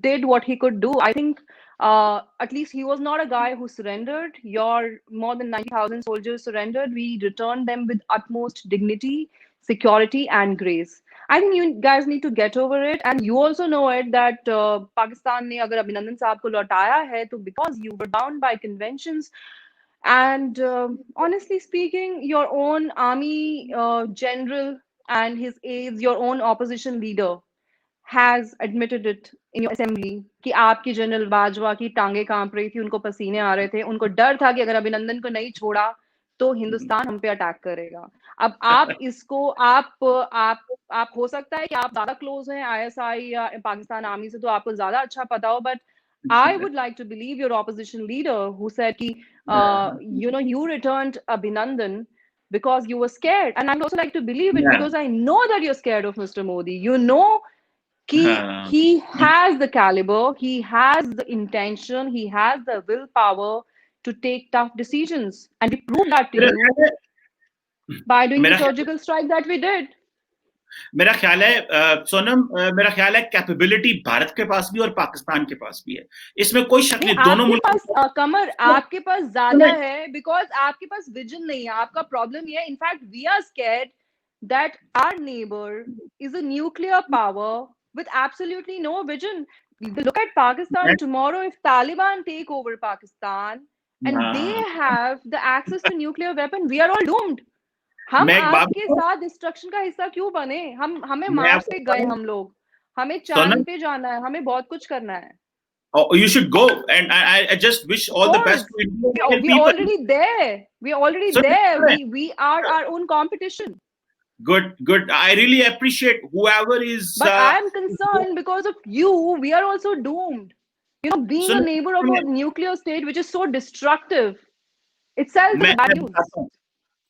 did what he could do. I think at least he was not a guy who surrendered. Your more than 90,000 soldiers surrendered. We returned them with utmost dignity, security, and grace. I think you guys need to get over it, and you also know it that Pakistan ne agar Abhinandan साहब को लौटाया है तो because you were bound by conventions. And honestly speaking, your own army general and his aides, your own opposition leader, has admitted it in your assembly कि आपकी general Bajwa की टांगे कांप रही थी, उनको पसीने आ रहे थे, उनको डर था कि अगर अभिनंदन को नहीं छोड़ा तो हिंदुस्तान हम पे अटैक करेगा। अब आप इसको आप हो सकता है कि आप ज्यादा क्लोज हैं आईएसआई या पाकिस्तान आर्मी से, तो आपको ज्यादा अच्छा पता हो, but I would like to believe your opposition leader who said कि you returned Abhinandan because you were scared, and I would also like to believe it because I know that you're scared of Mr. Modi. You know he has the caliber, he has the intention, he has the willpower to take tough decisions, and we proved that to you by doing the surgical strike that we did. मेरा ख्याल है सोनम, मेरा ख्याल है capability Bharat के पास भी और पाकिस्तान के पास भी है, इसमें कोई शक नहीं, नहीं, दोनों आपके मुल्कों पास कमर, आपके पास ज्यादा है बिकॉज आपके पास विजन नहीं है। आपका प्रॉब्लम ये है, in fact we are scared that our neighbour is a nuclear power with absolutely no vision. Look at Pakistan tomorrow. If Taliban take over Pakistan and they have the access to nuclear weapon, we are all doomed. हम मैं एक बात आपके साथ destruction का हिस्सा क्यों बने? हमें मैं मार्स पे आपको गए, हम लोग हमें चांद सोनम, पे जाना है, हमें बहुत कुछ करना है. oh, you should go, and I just wish Of all the course, best to Indian we people. already there. We already So there. We are our own competition. good. I really appreciate whoever is. But I am concerned because of you. We are also doomed. You know, being a neighbor of a nuclear state which is so destructive itself is a bad news.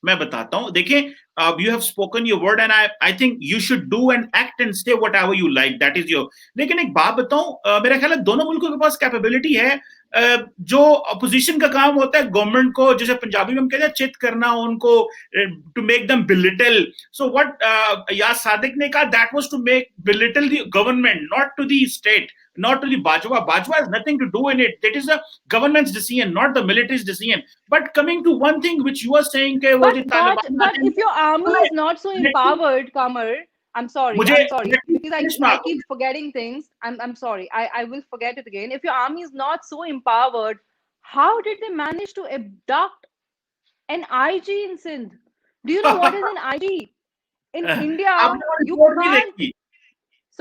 मैं बताता हूँ, देखिए, you have spoken your word and I think you should do and act and say whatever you like, that is your. लेकिन एक बात बताऊं, मेरा ख्याल है दोनों मुल्कों के पास कैपेबिलिटी है. जो अपोजिशन का काम होता है गवर्नमेंट को, जैसे पंजाबी में हम कहते हैं, चित करना उनको, to make them belittle. So what या सादिक ने कहा, that was to make belittle the government, not to the state, not to the Bajwa. Bajwa has nothing to do in it. That is the government's decision, not the military's decision. But coming to one thing which you are saying, but if your army is not so empowered, Kamar, I'm sorry, because I keep forgetting things. I'm sorry. I will forget it again. If your army is not so empowered, how did they manage to abduct an IG in Sindh? Do you know what is an IG? In India, you can't.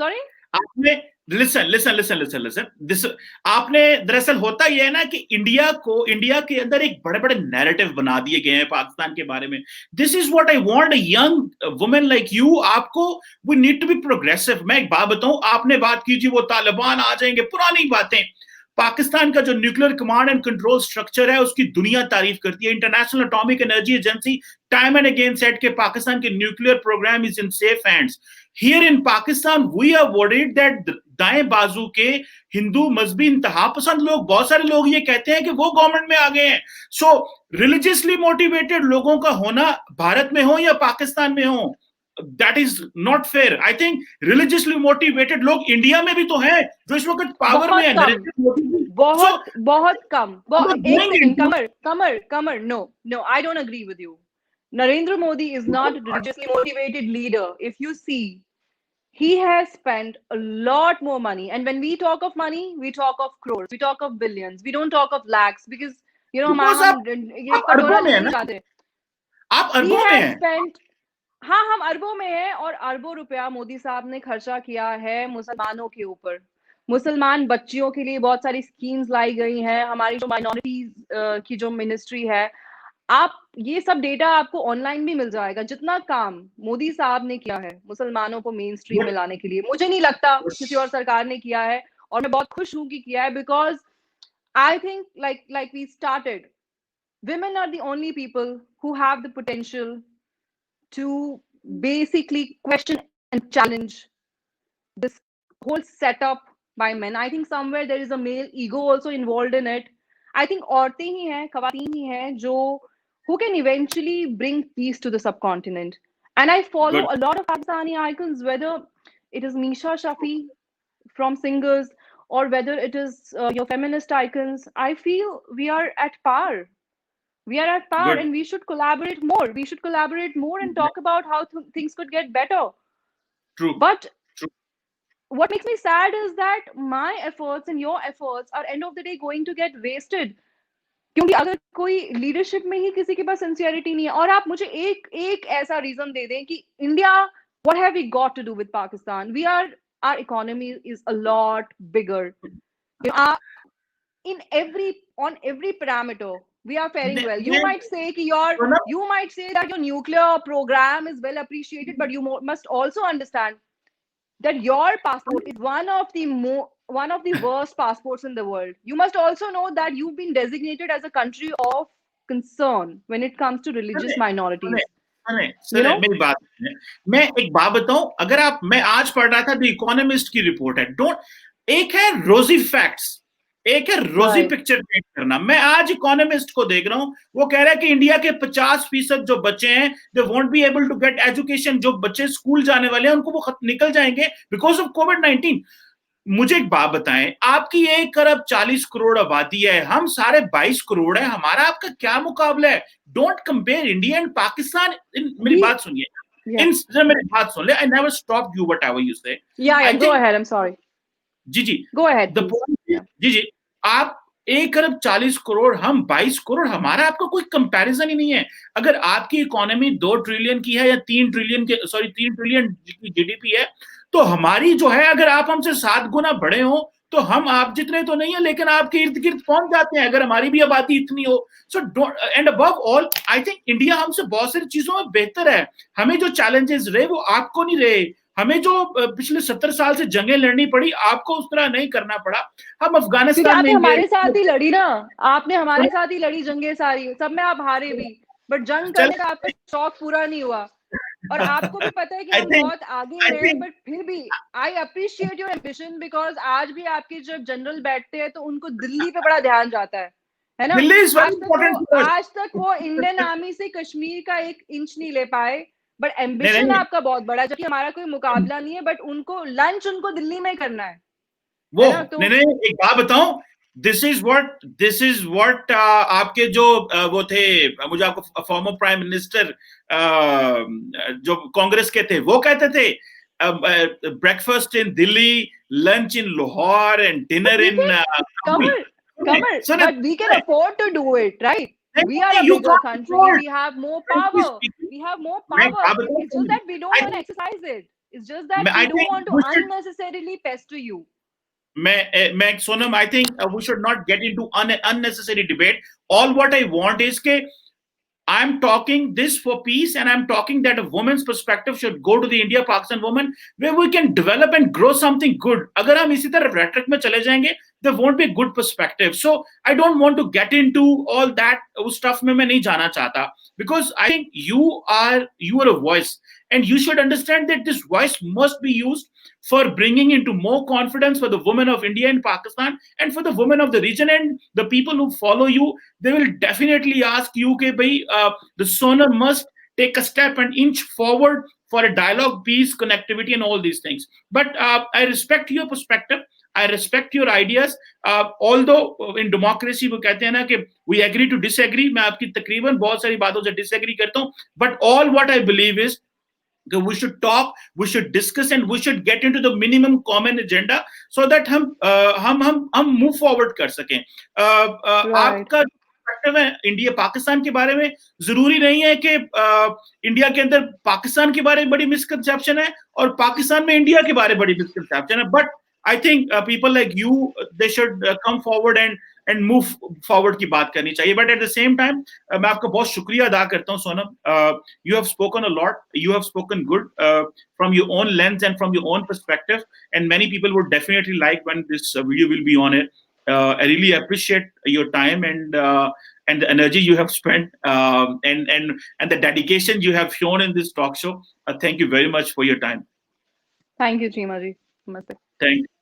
Sorry? आपने listen this, आपने दरअसल होता यह है ना कि India के अंदर एक बड़े बड़े नैरेटिव बना दिए गए हैं पाकिस्तान के बारे में. This is what I want a young women like you. आपको we need to be progressive. मैं एक बात बताऊं, आपने बात की थी वो तालिबान आ जाएंगे, पुरानी बातें. पाकिस्तान का जो nuclear command and control structure है उसकी दुनिया तारीफ करती है. International atomic energy agency time and again said के पाकिस्तान के nuclear program is in safe hands. Here in Pakistan, we are worried that दाएं बाजू के हिंदू मजहबी इंतहा पसंद लोग, बहुत सारे लोग ये कहते हैं कि वो गवर्नमेंट में आ गए हैं. सो रिलीजियसली मोटिवेटेड लोगों का होना भारत में हो या पाकिस्तान में हो, that is not fair. I think religiously motivated लोग इंडिया में भी तो हैं जो इस वक्त पावर में है. बहुत कम. कमर, no, I don't agree with you. Narendra Modi is not a religiously motivated leader. If you see, he has spent a lot more money. And when we talk of money, we talk of crores, we talk of billions. We don't talk of lakhs because, you know, आप अरबों में हैं ना, आप अरबों में हैं. हाँ, हम अरबों में हैं और अरबों रुपया मोदी साहब ने खर्चा किया है मुसलमानों के ऊपर. मुसलमान बच्चियों के लिए बहुत सारी स्कीम्स लाई गई हैं. हमारी जो माइनॉरिटीज की जो मिनिस्ट्री है, आप ये सब डेटा आपको ऑनलाइन भी मिल जाएगा. जितना काम मोदी साहब ने किया है मुसलमानों को मेन स्ट्रीम में लाने के लिए, मुझे नहीं लगता किसी और सरकार ने किया है. और मैं बहुत खुश हूं कि किया है, because I think like we started, women are the only people who have the potential to basically question and challenge this whole setup by men. I think somewhere there is a male ego also involved in it. I think औरतें ही हैं, खवातीन ही हैं जो who can eventually bring peace to the subcontinent. And I follow a lot of Pakistani icons, whether it is Misha Shafi from Singers or whether it is your feminist icons. I feel we are at par. We are at par. Good. And we should collaborate more. We should collaborate more and talk about how things could get better. True. But what makes me sad is that my efforts and your efforts are end of the day going to get wasted. क्योंकि अगर कोई leadership में ही किसी के पास sincerity नहीं है. और आप मुझे एक ऐसा रीजन दे दें कि India, what have we got to do with Pakistan? We are, our economy is a lot bigger. In on every parameter we are faring well. You might say that your nuclear program is well appreciated, but you must also understand that your passport is one of the worst passports in the world. You must also know that you've been designated as a country of concern when it comes to religious minorities. मेरी बात है, मैं एक बात बताऊं, अगर आप, मैं आज पढ़ रहा था द इकोनॉमिस्ट की रिपोर्ट है, एक है रोजी फैक्ट्स, एक है रोजी Right. पिक्चर पेंट करना। मैं आज इकोनॉमिस्ट को देख रहा हूं, वो कह रहा है कि इंडिया के 50% जो बच्चे हैं they won't be able to get education. जो बच्चे स्कूल जाने वाले हैं उनको वो निकल जाएंगे बिकॉज ऑफ कोविड-19। मुझे एक बात बताएं, आपकी 1 अरब 40 करोड़ आबादी है, हम सारे 22 करोड़ है, हमारा आपका क्या मुकाबला है? Don't compare India and Pakistan. मेरी बात सुनिए, Yeah. मेरी बात सुन ले। I never stop you whatever you say. Yeah, I go think ahead. I'm sorry. जी जी, Go ahead, the please. Point, Yeah. जी जी, आप 1 अरब 40 करोड़, हम 22 करोड़, हमारा आपका कोई कंपैरिजन ही नहीं है। अगर आपकी इकोनॉमी 2 ट्रिलियन की है या 3 ट्रिलियन के, सॉरी 3 ट्रिलियन की जीडीपी है, तो हमारी जो है, अगर आप हमसे 7 गुना बड़े हो तो हम आप जितने तो नहीं है, लेकिन आपके इर्द गिर्द पहुंच जाते हैं अगर हमारी भी आबादी इतनी हो। So and above all I think India हमसे बहुत सारी चीजों में बेहतर है। हमें जो चैलेंजेस रहे वो आपको नहीं रहे, हमें जो पिछले 70 साल से जंगें लड़नी पड़ी आपको उस तरह नहीं करना पड़ा। हम क्योंकि अफगानिस्तान आपने में हमारे साथ ही गए, लड़ी ना, आपने हमारे साथ ही लड़ी जंगें सारी, सब में आप हारे भी, बट जंग करने का आपका शौक पूरा नहीं हुआ। और आपको भी पता है कि हम बहुत आगे हैं, बट फिर भी I appreciate your ambition, because आज भी आपके जब जनरल बैठते हैं तो उनको दिल्ली पे बड़ा ध्यान जाता है ना। Delhi is very important. आज तक वो इंडियन आर्मी से कश्मीर का 1 इंच नहीं ले पाए, बट एम्बिशन नहीं, आपका बहुत बड़ा है, जबकि हमारा कोई मुकाबला नहीं है, बट उनको लंच उनको दिल्ली में करना है वो ना। तो नहीं, एक बात बताऊं, दिस इज व्हाट आपके जो वो थे, मुझे आपको फॉर्मर प्राइम मिनिस्टर जो कांग्रेस के थे वो कहते थे, breakfast in Delhi, lunch in Lahore and dinner in Kabul. but we can afford to do it, right? We are a You bigger can't country, afford. we have more Frankly power, speaking, we have more मैं power. आप बताऊं, It's just that we don't I want to think exercise it. It's just that we I don't think want to we should, unnecessarily pester you. मैं Sonam, I think we should not get into unnecessary debate. All what I want is के I'm talking this for peace, and I'm talking that a woman's perspective should go to the India-Pakistan woman, where we can develop and grow something good. अगर हम इसी तरह rhetoric में चले जाएंगे, there won't be a good perspective. So I don't want to get into all that stuff में मैं नहीं जाना चाहता, because I think you are a voice, and you should understand that this voice must be used for bringing into more confidence for the women of India and Pakistan, and for the women of the region, and the people who follow you. They will definitely ask you कि भाई the Sonam must take a step and inch forward for a dialogue, peace, connectivity, and all these things. But I respect your perspective. I respect your ideas. Although in democracy वो कहते हैं ना कि we agree to disagree. मैं आपकी तकरीबन बहुत सारी बातों से disagree करता हूँ. But all what I believe is we should talk, we should discuss, and we should get into the minimum common agenda so that हम move forward कर सकें. आपका perspective है इंडिया पाकिस्तान के बारे में, जरूरी नहीं है कि इंडिया के अंदर पाकिस्तान के बारे में बड़ी मिसकंसेप्शन है और पाकिस्तान में इंडिया के बारे में बड़ी मिसकंसेप्शन है. But I think people like you, they should come forward and move forward की बात करनी चाहिए. But at the same time, मैं आपका बहुत शुक्रिया अदा करता हूँ Sonam. You have spoken a lot, you have spoken good from your own lens and from your own perspective, and many people would definitely like when this video will be on it. I really appreciate your time and the energy you have spent, and the dedication you have shown in this talk show. Thank you very much for your time. Thank you, Chima ji. Namaste. Thank